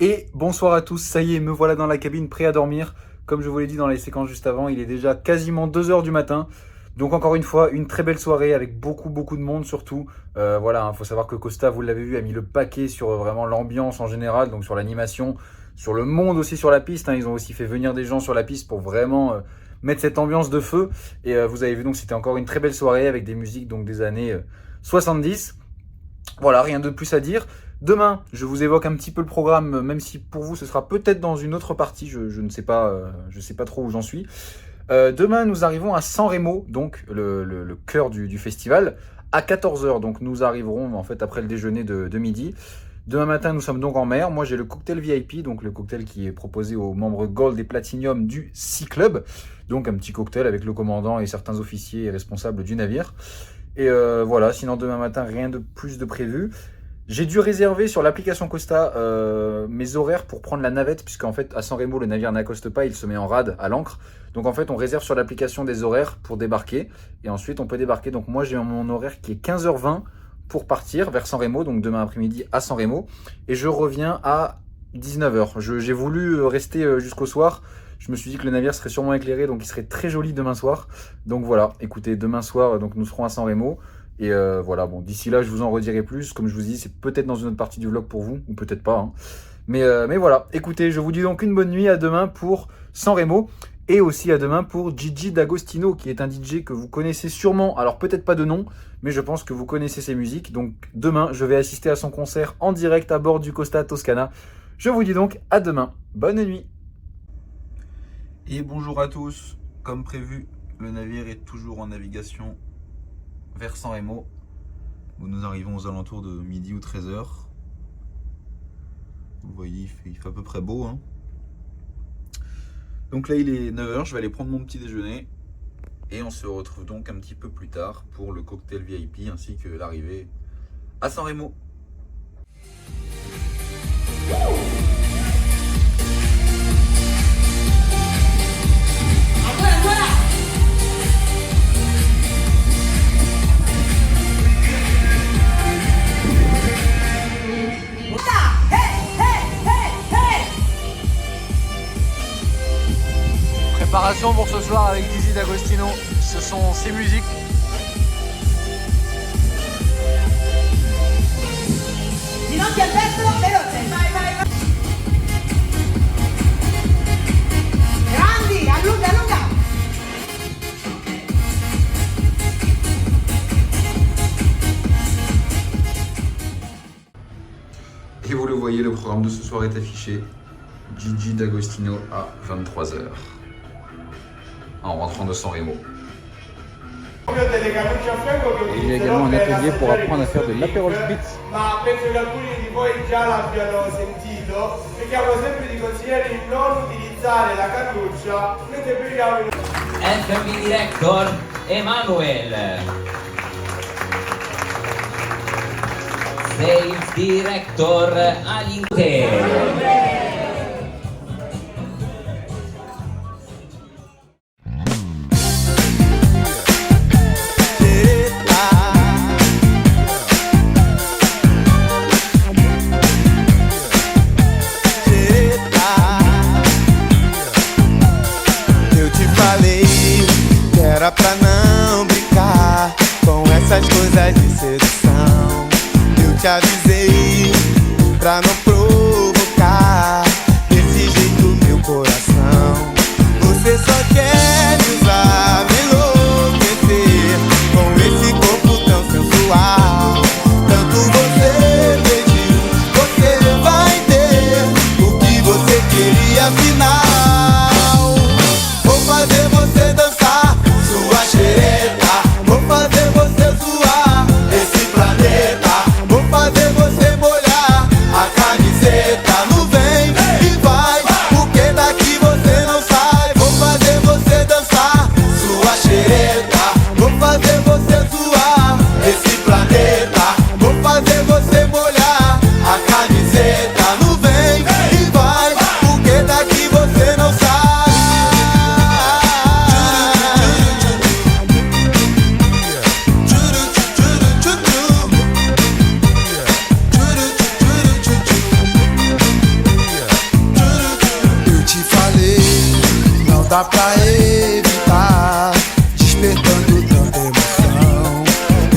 Et bonsoir à tous, ça y est, me voilà dans la cabine prêt à dormir. Comme je vous l'ai dit dans les séquences juste avant, il est déjà quasiment 2 h du matin. Donc encore une fois, une très belle soirée avec beaucoup de monde surtout. Voilà, faut savoir que Costa, vous l'avez vu, a mis le paquet sur vraiment l'ambiance en général, donc sur l'animation, sur le monde aussi sur la piste. Ils ont aussi fait venir des gens sur la piste pour vraiment mettre cette ambiance de feu. Et vous avez vu, donc c'était encore une très belle soirée avec des musiques donc des années 70. Voilà, rien de plus à dire. Demain, je vous évoque un petit peu le programme, même si pour vous ce sera peut-être dans une autre partie, je ne sais pas, je sais pas trop où j'en suis. Demain, nous arrivons à San Remo, donc le cœur du festival, à 14 h. Donc nous arriverons en fait après le déjeuner de midi. Demain matin, nous sommes donc en mer. Moi, j'ai le cocktail VIP, donc le cocktail qui est proposé aux membres Gold et Platinum du Sea Club. Donc un petit cocktail avec le commandant et certains officiers et responsables du navire. Et voilà, sinon demain matin, rien de plus de prévu. J'ai dû réserver sur l'application Costa mes horaires pour prendre la navette, puisqu'en fait, à San Remo, le navire n'accoste pas, il se met en rade à l'ancre. Donc en fait, on réserve sur l'application des horaires pour débarquer. Et ensuite, on peut débarquer. Donc moi, j'ai mon horaire qui est 15 h 20 pour partir vers San Remo, donc demain après-midi à San Remo. Et je reviens à 19 h. J'ai voulu rester jusqu'au soir. Je me suis dit que le navire serait sûrement éclairé, donc il serait très joli demain soir. Donc voilà, écoutez, demain soir, donc nous serons à San Remo. Et voilà, bon, d'ici là, je vous en redirai plus. Comme je vous dis, c'est peut-être dans une autre partie du vlog pour vous, ou peut-être pas. Hein. Mais voilà, écoutez, je vous dis donc une bonne nuit, à demain pour San Remo. Et aussi à demain pour Gigi D'Agostino, qui est un DJ que vous connaissez sûrement. Alors peut-être pas de nom, mais je pense que vous connaissez ses musiques. Donc demain, je vais assister à son concert en direct à bord du Costa Toscana. Je vous dis donc à demain. Bonne nuit. Et bonjour à tous. Comme prévu, le navire est toujours en navigation vers San Remo, où nous arrivons aux alentours de midi ou 13 h. Vous voyez, il fait à peu près beau. Hein. Donc là, il est 9 h, je vais aller prendre mon petit déjeuner. Et on se retrouve donc un petit peu plus tard pour le cocktail VIP ainsi que l'arrivée à San Remo. Préparation pour ce soir avec Gigi D'Agostino, ce sont ses musiques. Ginocchia al destro, veloce, vai, vai, vai. Grandi, allunga, allunga. Et vous le voyez, le programme de ce soir est affiché. Gigi D'Agostino à 23 h. En rentrant de San Remo. Et il y a également un atelier pour apprendre à faire de l'apérol spritz. Ma penso che alcuni di voi già l'abbiano sentito, cerchiamo sempre di consigliare di non utilizzare la cannuccia mentre beviamo in... FB Director Emanuel, Sales Director Alinte. Era pra não brincar com essas coisas de sedução. Eu te avisei pra não provocar desse jeito meu coração. Você só quer me usar, me enlouquecer com esse corpo tão sensual. Tanto você pediu, você vai ter o que você queria afinal. Vou fazer você dançar sua xereta, vou fazer você zoar esse planeta, vou fazer você molhar a camiseta no vem e vai, porque daqui você não sai. Vou fazer você dançar sua xereta, vou fazer você zoar esse planeta, vou fazer você molhar a camiseta no vem e vai, porque daqui você não sai. Dá pra evitar, despertando tanta emoção.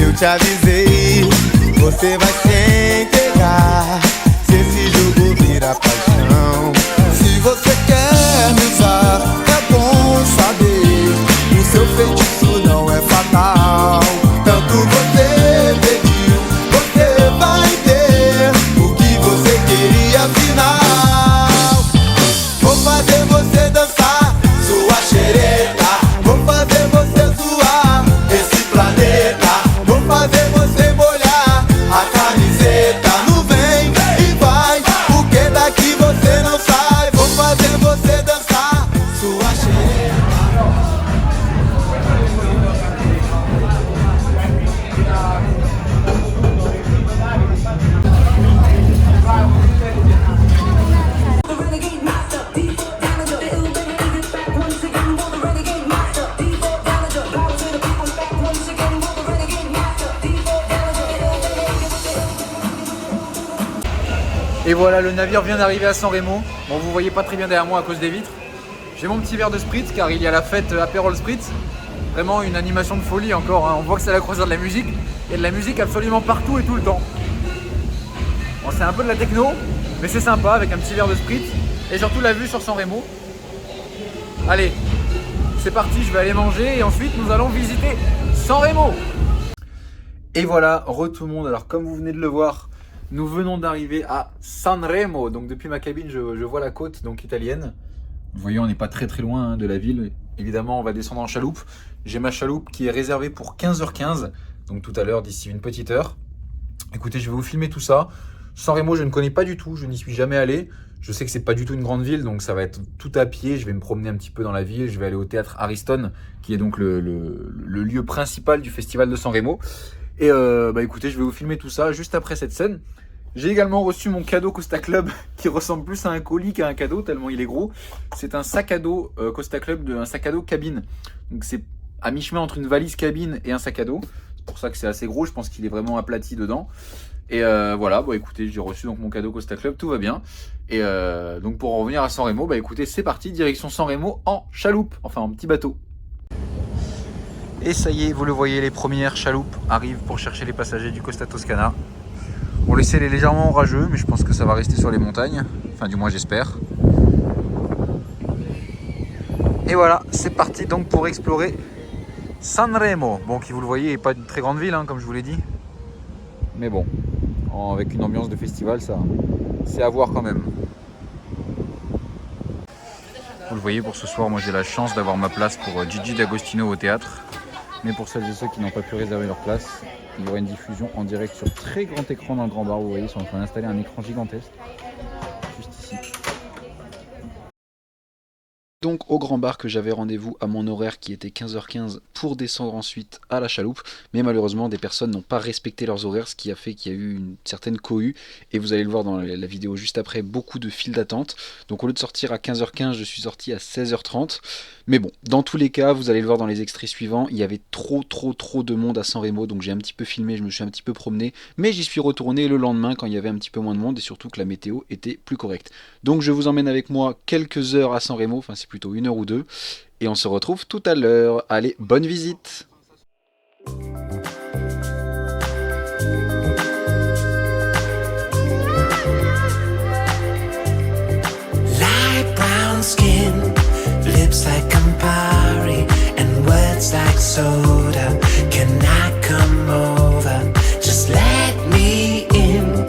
Eu te avisei, você vai se entregar se esse jogo vira paixão. Se você quer me usar, é bom saber, o seu feitiço não é fatal. Tanto você pediu, você vai ter o Et voilà, le navire vient d'arriver à San Remo. Bon, vous voyez pas très bien derrière moi à cause des vitres. J'ai mon petit verre de spritz car il y a la fête Aperol Spritz. Vraiment une animation de folie encore, hein. On voit que c'est la croisière de la musique. Il y a de la musique absolument partout et tout le temps. Bon, c'est un peu de la techno, mais c'est sympa avec un petit verre de spritz. Et surtout la vue sur San Remo. Allez, c'est parti, je vais aller manger et ensuite nous allons visiter San Remo. Et voilà, tout le monde. Alors comme vous venez de le voir, nous venons d'arriver à San Remo. Donc depuis ma cabine, je vois la côte donc italienne. Vous voyez, on n'est pas très loin de la ville. Évidemment, on va descendre en chaloupe. J'ai ma chaloupe qui est réservée pour 15h15. Donc tout à l'heure, d'ici une petite heure. Écoutez, je vais vous filmer tout ça. San Remo, je ne connais pas du tout. Je n'y suis jamais allé. Je sais que c'est pas du tout une grande ville. Donc ça va être tout à pied. Je vais me promener un petit peu dans la ville. Je vais aller au théâtre Ariston, qui est donc le lieu principal du festival de San Remo. Et écoutez, je vais vous filmer tout ça juste après cette scène. J'ai également reçu mon cadeau Costa Club qui ressemble plus à un colis qu'à un cadeau tellement il est gros. C'est un sac à dos Costa Club, un sac à dos cabine. Donc c'est à mi-chemin entre une valise cabine et un sac à dos. C'est pour ça que c'est assez gros, je pense qu'il est vraiment aplati dedans. Et voilà, bon écoutez, j'ai reçu donc mon cadeau Costa Club, tout va bien. Et donc pour en revenir à San Remo, écoutez, c'est parti, direction San Remo en chaloupe, enfin en petit bateau. Et ça y est, vous le voyez, les premières chaloupes arrivent pour chercher les passagers du Costa Toscana. Bon, le ciel est légèrement orageux, mais je pense que ça va rester sur les montagnes. Enfin, du moins, j'espère. Et voilà, c'est parti donc pour explorer San Remo. Bon, qui vous le voyez, n'est pas une très grande ville, hein, comme je vous l'ai dit. Mais bon, avec une ambiance de festival, ça, c'est à voir quand même. Vous le voyez, pour ce soir, moi j'ai la chance d'avoir ma place pour Gigi D'Agostino au théâtre. Mais pour celles et ceux qui n'ont pas pu réserver leur place, il y aura une diffusion en direct sur très grand écran dans le grand bar. Vous voyez, ils sont en train d'installer un écran gigantesque juste ici. Donc au grand bar que j'avais rendez-vous à mon horaire qui était 15h15 pour descendre ensuite à la chaloupe. Mais malheureusement des personnes n'ont pas respecté leurs horaires, ce qui a fait qu'il y a eu une certaine cohue. Et vous allez le voir dans la vidéo juste après, beaucoup de files d'attente. Donc au lieu de sortir à 15h15, je suis sorti à 16h30. Mais bon, dans tous les cas, vous allez le voir dans les extraits suivants, il y avait trop de monde à San Remo. Donc j'ai un petit peu filmé, je me suis un petit peu promené. Mais j'y suis retourné le lendemain quand il y avait un petit peu moins de monde et surtout que la météo était plus correcte. Donc je vous emmène avec moi quelques heures à San Remo, enfin c'est plutôt 1 heure ou 2. Et on se retrouve tout à l'heure. Allez, bonne visite! Light brown skin, lips like Campari, and words like soda. Can I come over? Just let me in.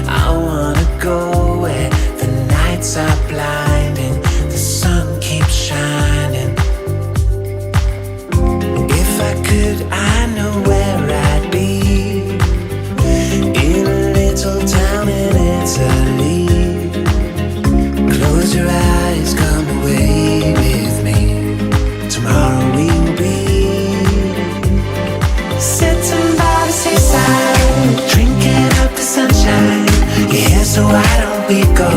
I wanna go where the nights are blinding, the sun keeps shining. If I could, I know where I'd be, in a little town in Italy. Close your eyes, come away with me. Tomorrow we'll be sitting by the seaside, drinking up the sunshine. Yeah, so why don't we go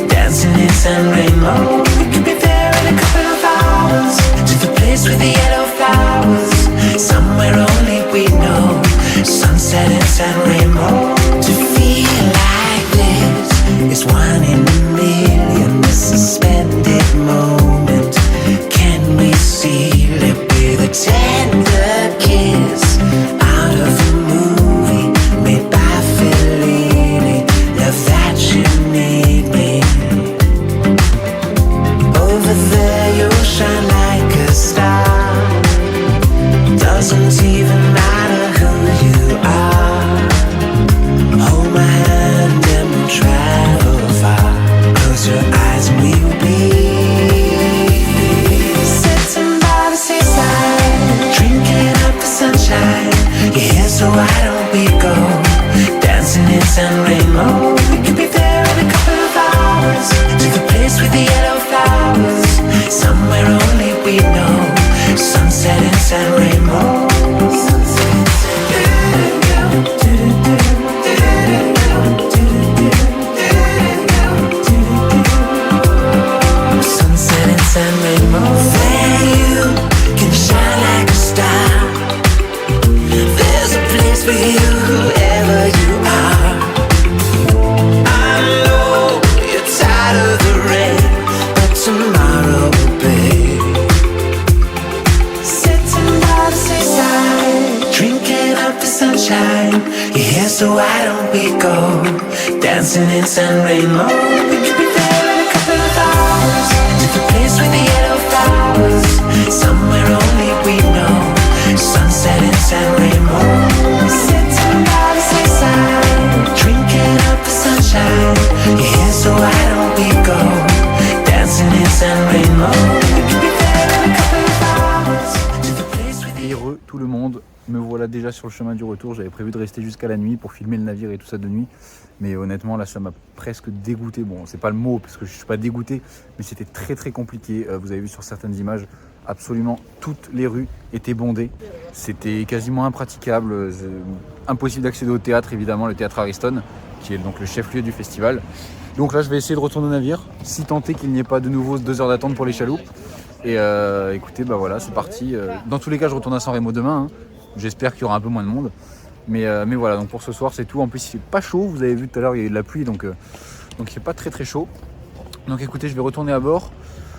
dancing in San Remo? We could be there in a couple of hours, to the place with the yellow flowers, somewhere only we know. Sunset in San Remo. To feel like this is one in a million, a suspended moment. Can we seal it with a tender kiss out of a movie made by Fellini? Love that you need me. Over there you'll shine like a star. Doesn't even matter who you are. Hold my hand and we'll travel far. Close your eyes and we'll be sitting by the seaside, drinking up the sunshine. Yeah, so why don't we go dancing in San Remo? We could be there in a couple of hours, to the place with the yellow flowers, somewhere only we know. Sunset in San Remo. Sunset in San Remo. There you can shine like a star. There's a place for you, whoever you are. I sunshine. You're here, so why don't we go dancing in San Remo? We could be there in a couple of hours to the place with the yellow flowers, somewhere only we know. Sunset in San Remo. Sitting by the seaside, drinking up the sunshine. You're here, so why don't we go dancing in San Remo? We could be there in a couple of hours to the place with the Heureux tout le monde, me voilà déjà sur le chemin du retour. J'avais prévu de rester jusqu'à la nuit pour filmer le navire et tout ça de nuit, mais honnêtement là ça m'a presque dégoûté. Bon, c'est pas le mot parce que je suis pas dégoûté, mais c'était très compliqué. Vous avez vu sur certaines images, absolument toutes les rues étaient bondées. C'était quasiment impraticable, impossible d'accéder au théâtre, évidemment le théâtre Ariston, qui est donc le chef-lieu du festival. Donc là je vais essayer de retourner au navire, si tant est qu'il n'y ait pas de nouveau 2 heures d'attente pour les chaloupes. Et écoutez, bah voilà, c'est parti. Dans tous les cas, je retourne à San Remo demain. J'espère qu'il y aura un peu moins de monde. Mais voilà, donc pour ce soir, c'est tout. En plus, il fait pas chaud. Vous avez vu tout à l'heure, il y a eu de la pluie, donc il fait pas très chaud. Donc écoutez, je vais retourner à bord.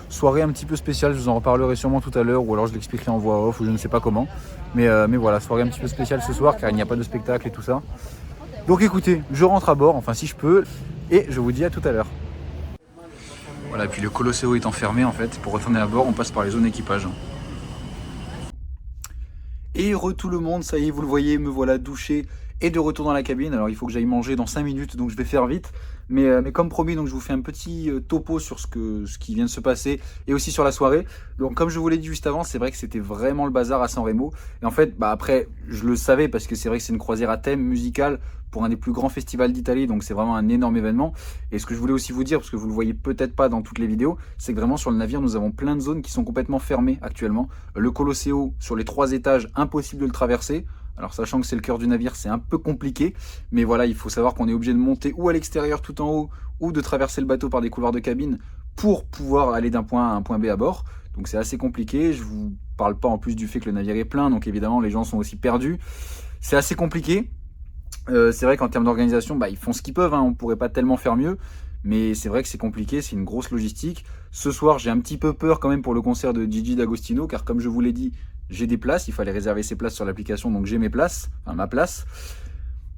Soirée un petit peu spéciale, je vous en reparlerai sûrement tout à l'heure, ou alors je l'expliquerai en voix off, ou je ne sais pas comment. Mais voilà, soirée un petit peu spéciale ce soir, car il n'y a pas de spectacle et tout ça. Donc écoutez, je rentre à bord, enfin si je peux, et je vous dis à tout à l'heure. Voilà, puis le Colosseo étant fermé en fait, pour retourner à bord, on passe par les zones équipage. Et tout le monde, ça y est, vous le voyez, me voilà douché et de retour dans la cabine. Alors il faut que j'aille manger dans 5 minutes, donc je vais faire vite. Mais comme promis, donc je vous fais un petit topo sur ce qui vient de se passer et aussi sur la soirée. Donc comme je vous l'ai dit juste avant, c'est vrai que c'était vraiment le bazar à San Remo. Et en fait, bah après, je le savais parce que c'est vrai que c'est une croisière à thème musical pour un des plus grands festivals d'Italie, donc c'est vraiment un énorme événement. Et ce que je voulais aussi vous dire, parce que vous le voyez peut-être pas dans toutes les vidéos, c'est que vraiment sur le navire, nous avons plein de zones qui sont complètement fermées actuellement. Le Colosseo, sur les 3 étages, impossible de le traverser. Alors sachant que c'est le cœur du navire, c'est un peu compliqué, mais voilà, il faut savoir qu'on est obligé de monter ou à l'extérieur tout en haut, ou de traverser le bateau par des couloirs de cabine pour pouvoir aller d'un point A à un point B à bord. Donc c'est assez compliqué, je vous parle pas en plus du fait que le navire est plein, donc évidemment les gens sont aussi perdus. C'est assez compliqué. C'est vrai qu'en termes d'organisation, bah, ils font ce qu'ils peuvent, hein, on pourrait pas tellement faire mieux, mais c'est vrai que c'est compliqué, c'est une grosse logistique. Ce soir, j'ai un petit peu peur quand même pour le concert de Gigi D'Agostino, car comme je vous l'ai dit, j'ai des places, il fallait réserver ses places sur l'application, donc j'ai mes places, enfin ma place.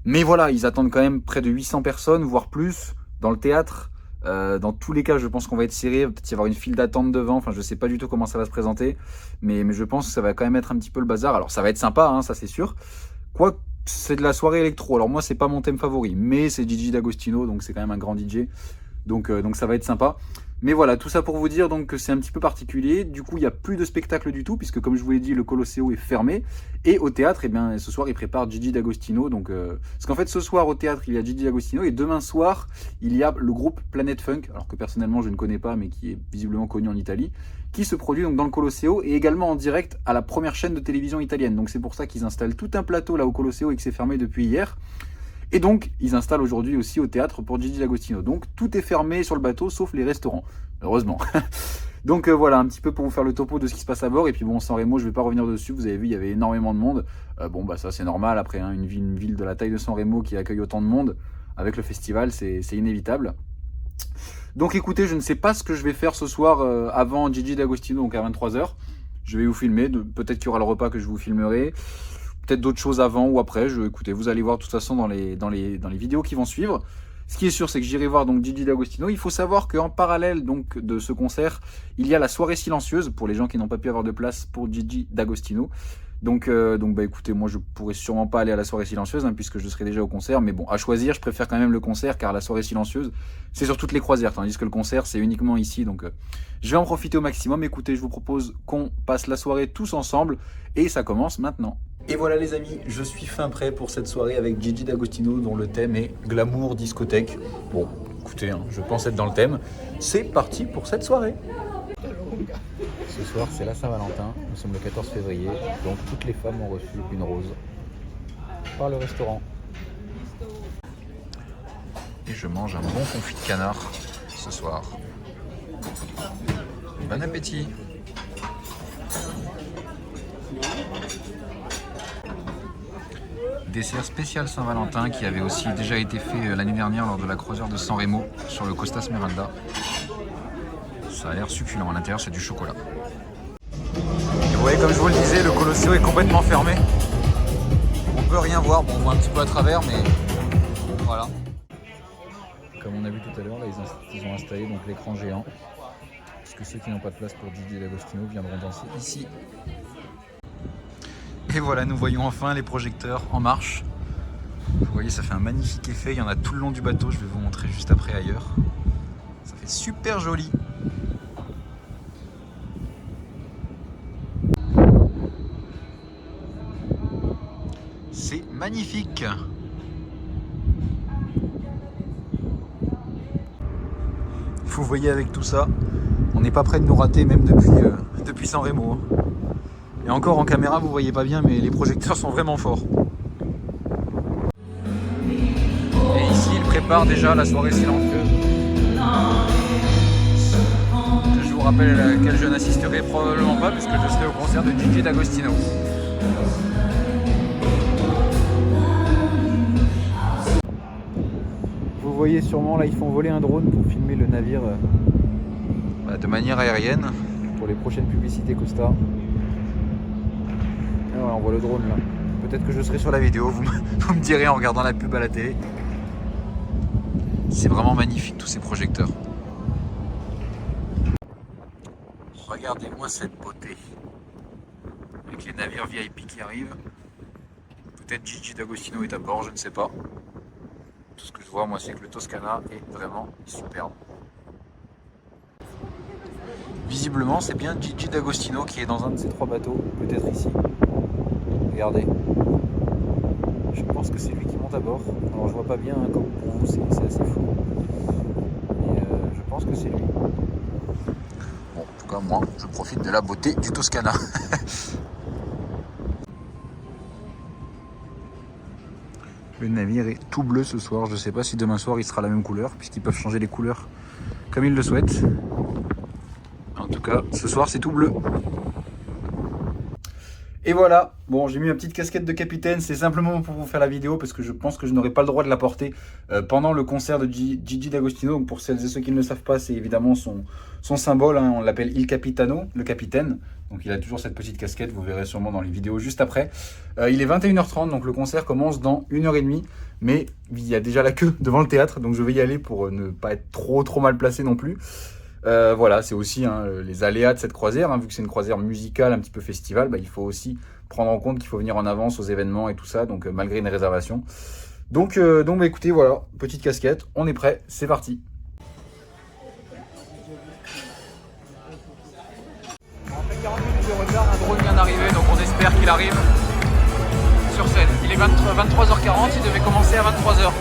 Mais voilà, ils attendent quand même près de 800 personnes, voire plus, dans le théâtre. Dans tous les cas, je pense qu'on va être serré, peut-être y avoir une file d'attente devant, enfin je sais pas du tout comment ça va se présenter, mais je pense que ça va quand même être un petit peu le bazar. Alors ça va être sympa, hein, ça c'est sûr. Quoi, c'est de la soirée électro, alors moi c'est pas mon thème favori, mais c'est Gigi D'Agostino, donc c'est quand même un grand DJ, donc ça va être sympa. Mais voilà, tout ça pour vous dire donc que c'est un petit peu particulier. Du coup, il n'y a plus de spectacle du tout, puisque comme je vous l'ai dit, le Colosseo est fermé. Et au théâtre, eh bien, ce soir, il prépare Gigi D'Agostino. Donc, parce qu'en fait, ce soir, au théâtre, il y a Gigi D'Agostino. Et demain soir, il y a le groupe Planet Funk, alors que personnellement, je ne connais pas, mais qui est visiblement connu en Italie, qui se produit donc dans le Colosseo et également en direct à la première chaîne de télévision italienne. Donc, c'est pour ça qu'ils installent tout un plateau là au Colosseo et que c'est fermé depuis hier. Et donc, ils installent aujourd'hui aussi au théâtre pour Gigi D'Agostino. Donc, tout est fermé sur le bateau, sauf les restaurants. Heureusement. Donc, voilà, un petit peu pour vous faire le topo de ce qui se passe à bord. Et puis, bon, San Remo, je ne vais pas revenir dessus. Vous avez vu, il y avait énormément de monde. Bon, bah ça, c'est normal. Après, hein, une ville de la taille de San Remo qui accueille autant de monde, avec le festival, c'est inévitable. Donc, écoutez, je ne sais pas ce que je vais faire ce soir avant Gigi D'Agostino, donc à 23 h. Je vais vous filmer. Peut-être qu'il y aura le repas que je vous filmerai. Peut-être d'autres choses avant ou après, écoutez, vous allez voir de toute façon dans les vidéos qui vont suivre. Ce qui est sûr, c'est que j'irai voir donc Gigi D'Agostino. Il faut savoir qu'en parallèle donc de ce concert, il y a la soirée silencieuse pour les gens qui n'ont pas pu avoir de place pour Gigi D'Agostino. Donc bah écoutez, moi je pourrais sûrement pas aller à la soirée silencieuse hein, puisque je serai déjà au concert. Mais bon, à choisir, je préfère quand même le concert car la soirée silencieuse, c'est sur toutes les croisières, tandis que le concert, c'est uniquement ici. Donc je vais en profiter au maximum. Écoutez, je vous propose qu'on passe la soirée tous ensemble et ça commence maintenant. Et voilà les amis, je suis fin prêt pour cette soirée avec Gigi D'Agostino dont le thème est glamour discothèque. Bon, écoutez, hein, je pense être dans le thème. C'est parti pour cette soirée. Ce soir, c'est la Saint-Valentin. Nous sommes le 14 février, donc toutes les femmes ont reçu une rose par le restaurant. Et je mange un bon confit de canard ce soir. Bon appétit! Dessert spécial Saint-Valentin qui avait aussi déjà été fait l'année dernière lors de la croisière de San Remo sur le Costa Smeralda. Ça a l'air succulent, à l'intérieur c'est du chocolat. Et vous voyez, comme je vous le disais, le Colosseo est complètement fermé. Donc peut rien voir. Bon, on voit un petit peu à travers, mais voilà. Comme on a vu tout à l'heure, là, ils ont installé donc l'écran géant. Parce que ceux qui n'ont pas de place pour Gigi D'Agostino viendront danser ici. Et voilà, nous voyons enfin les projecteurs en marche. Vous voyez, ça fait un magnifique effet. Il y en a tout le long du bateau. Je vais vous montrer juste après ailleurs. Ça fait super joli. C'est magnifique. Vous voyez, avec tout ça, on n'est pas près de nous rater, même depuis San Remo. Hein. Et encore en caméra, vous voyez pas bien, mais les projecteurs sont vraiment forts. Et ici, ils préparent déjà la soirée silencieuse. Je vous rappelle à laquelle je n'assisterai probablement pas, puisque je serai au concert de Gigi D'Agostino. Vous voyez sûrement, là, ils font voler un drone pour filmer le navire de manière aérienne pour les prochaines publicités Costa. Et voilà, on voit le drone là. Peut-être que je serai sur la vidéo, vous me direz en regardant la pub à la télé. C'est vraiment magnifique tous ces projecteurs. Regardez-moi cette beauté. Avec les navires VIP qui arrivent. Peut-être Gigi D'Agostino est à bord, je ne sais pas. Tout ce que je vois, moi, c'est que le Toscana est vraiment superbe. Visiblement, c'est bien Gigi D'Agostino qui est dans un de ces 3 bateaux, peut-être ici. Regardez. Je pense que c'est lui qui monte à bord. Alors, je vois pas bien, hein, comme pour vous, c'est assez flou. Mais je pense que c'est lui. Bon, en tout cas, moi, je profite de la beauté du Toscana. Le navire est tout bleu ce soir. Je ne sais pas si demain soir il sera la même couleur, puisqu'ils peuvent changer les couleurs comme ils le souhaitent. En tout cas, ce soir c'est tout bleu. Et voilà, bon, j'ai mis ma petite casquette de capitaine, c'est simplement pour vous faire la vidéo parce que je pense que je n'aurai pas le droit de la porter pendant le concert de Gigi D'Agostino. Donc pour celles et ceux qui ne le savent pas, c'est évidemment son symbole, hein, on l'appelle Il Capitano, le capitaine. Donc il a toujours cette petite casquette, vous verrez sûrement dans les vidéos juste après. Il est 21h30, donc le concert commence dans 1h30, mais il y a déjà la queue devant le théâtre, donc je vais y aller pour ne pas être trop mal placé non plus. Voilà, c'est aussi hein, les aléas de cette croisière, hein, vu que c'est une croisière musicale, un petit peu festival, bah, il faut aussi prendre en compte qu'il faut venir en avance aux événements et tout ça, donc malgré une réservation. Donc bah, écoutez, voilà, petite casquette, on est prêt, c'est parti. On fait 40 minutes de retard, un drone vient d'arriver, donc on espère qu'il arrive sur scène. Il est 23h40, il devait commencer à 23h.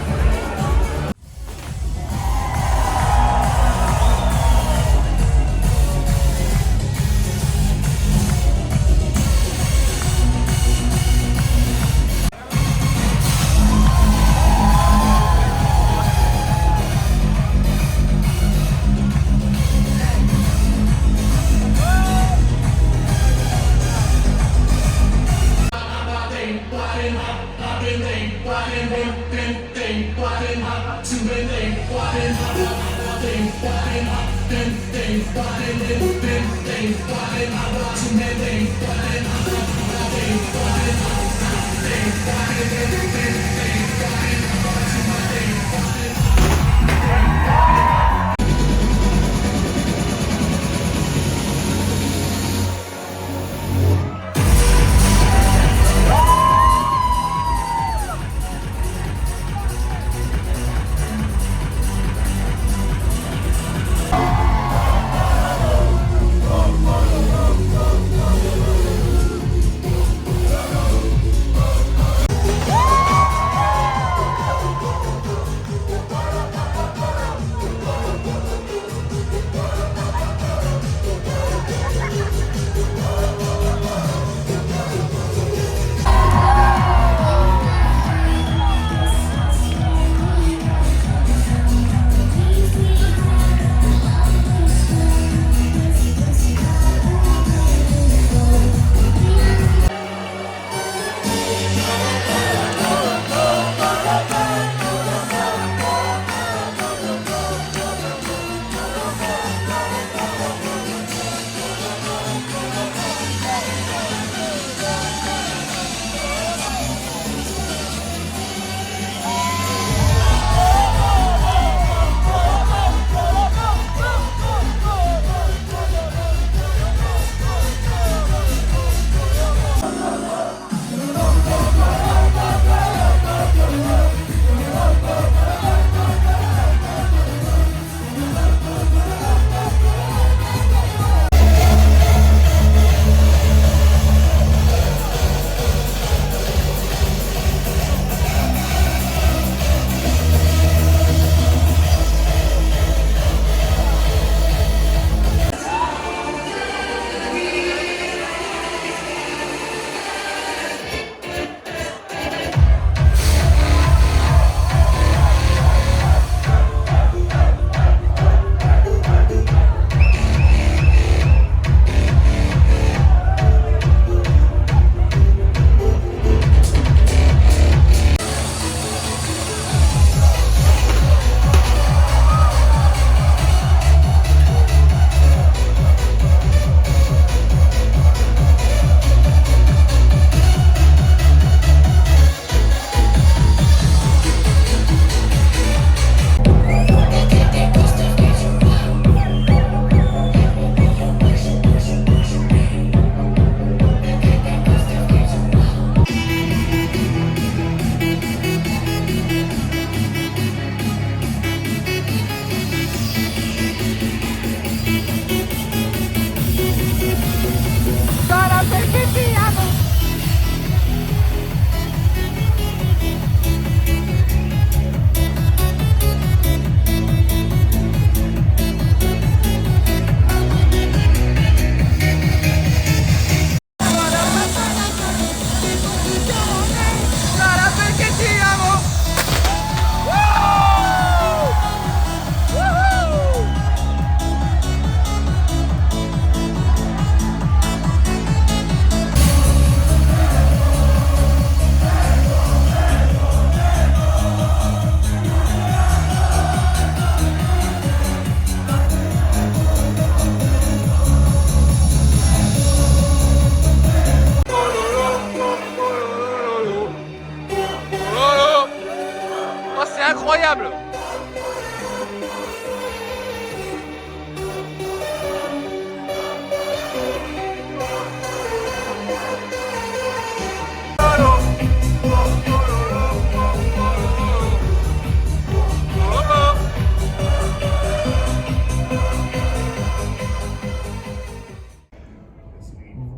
incroyable.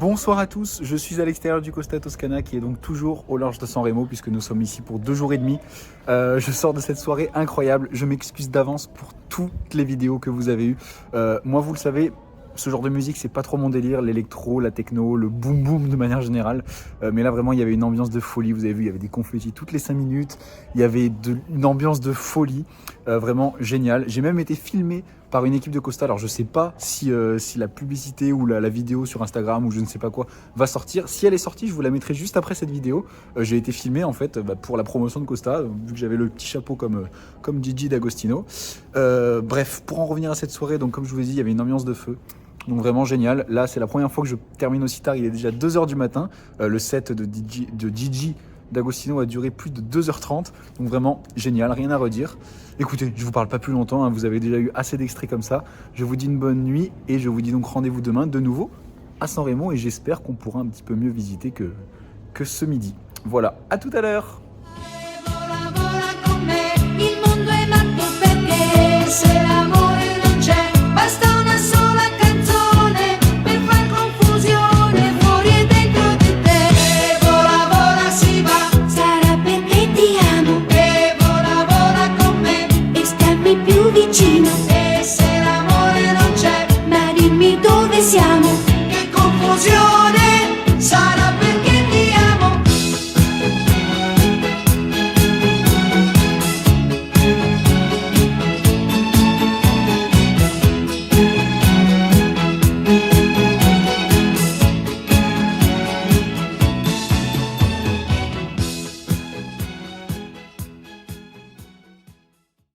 Bonsoir à tous, je suis à l'extérieur du Costa Toscana qui est donc toujours au large de San Remo puisque nous sommes ici pour 2 jours et demi. Je sors de cette soirée incroyable, je m'excuse d'avance pour toutes les vidéos que vous avez eues. Moi vous le savez, ce genre de musique c'est pas trop mon délire, l'électro, la techno, le boom boom de manière générale. Mais là vraiment il y avait une ambiance de folie, vous avez vu il y avait des confettis toutes les 5 minutes, il y avait une ambiance de folie, vraiment génial. J'ai même été filmé par une équipe de Costa, alors je sais pas si la publicité ou la vidéo sur Instagram ou je ne sais pas quoi va sortir. Si elle est sortie, je vous la mettrai juste après cette vidéo. J'ai été filmé en fait pour la promotion de Costa, vu que j'avais le petit chapeau comme Gigi D'Agostino. Bref, pour en revenir à cette soirée, donc comme je vous ai dit, il y avait une ambiance de feu. Donc vraiment génial. Là, c'est la première fois que je termine aussi tard, il est déjà 2h du matin. Le set de Gigi D'Agostino a duré plus de 2h30, donc vraiment génial, rien à redire. Écoutez, je vous parle pas plus longtemps, hein, vous avez déjà eu assez d'extraits comme ça. Je vous dis une bonne nuit et je vous dis donc rendez-vous demain de nouveau à San Remo et j'espère qu'on pourra un petit peu mieux visiter que ce midi. Voilà, à tout à l'heure. Il mondo è matto perché se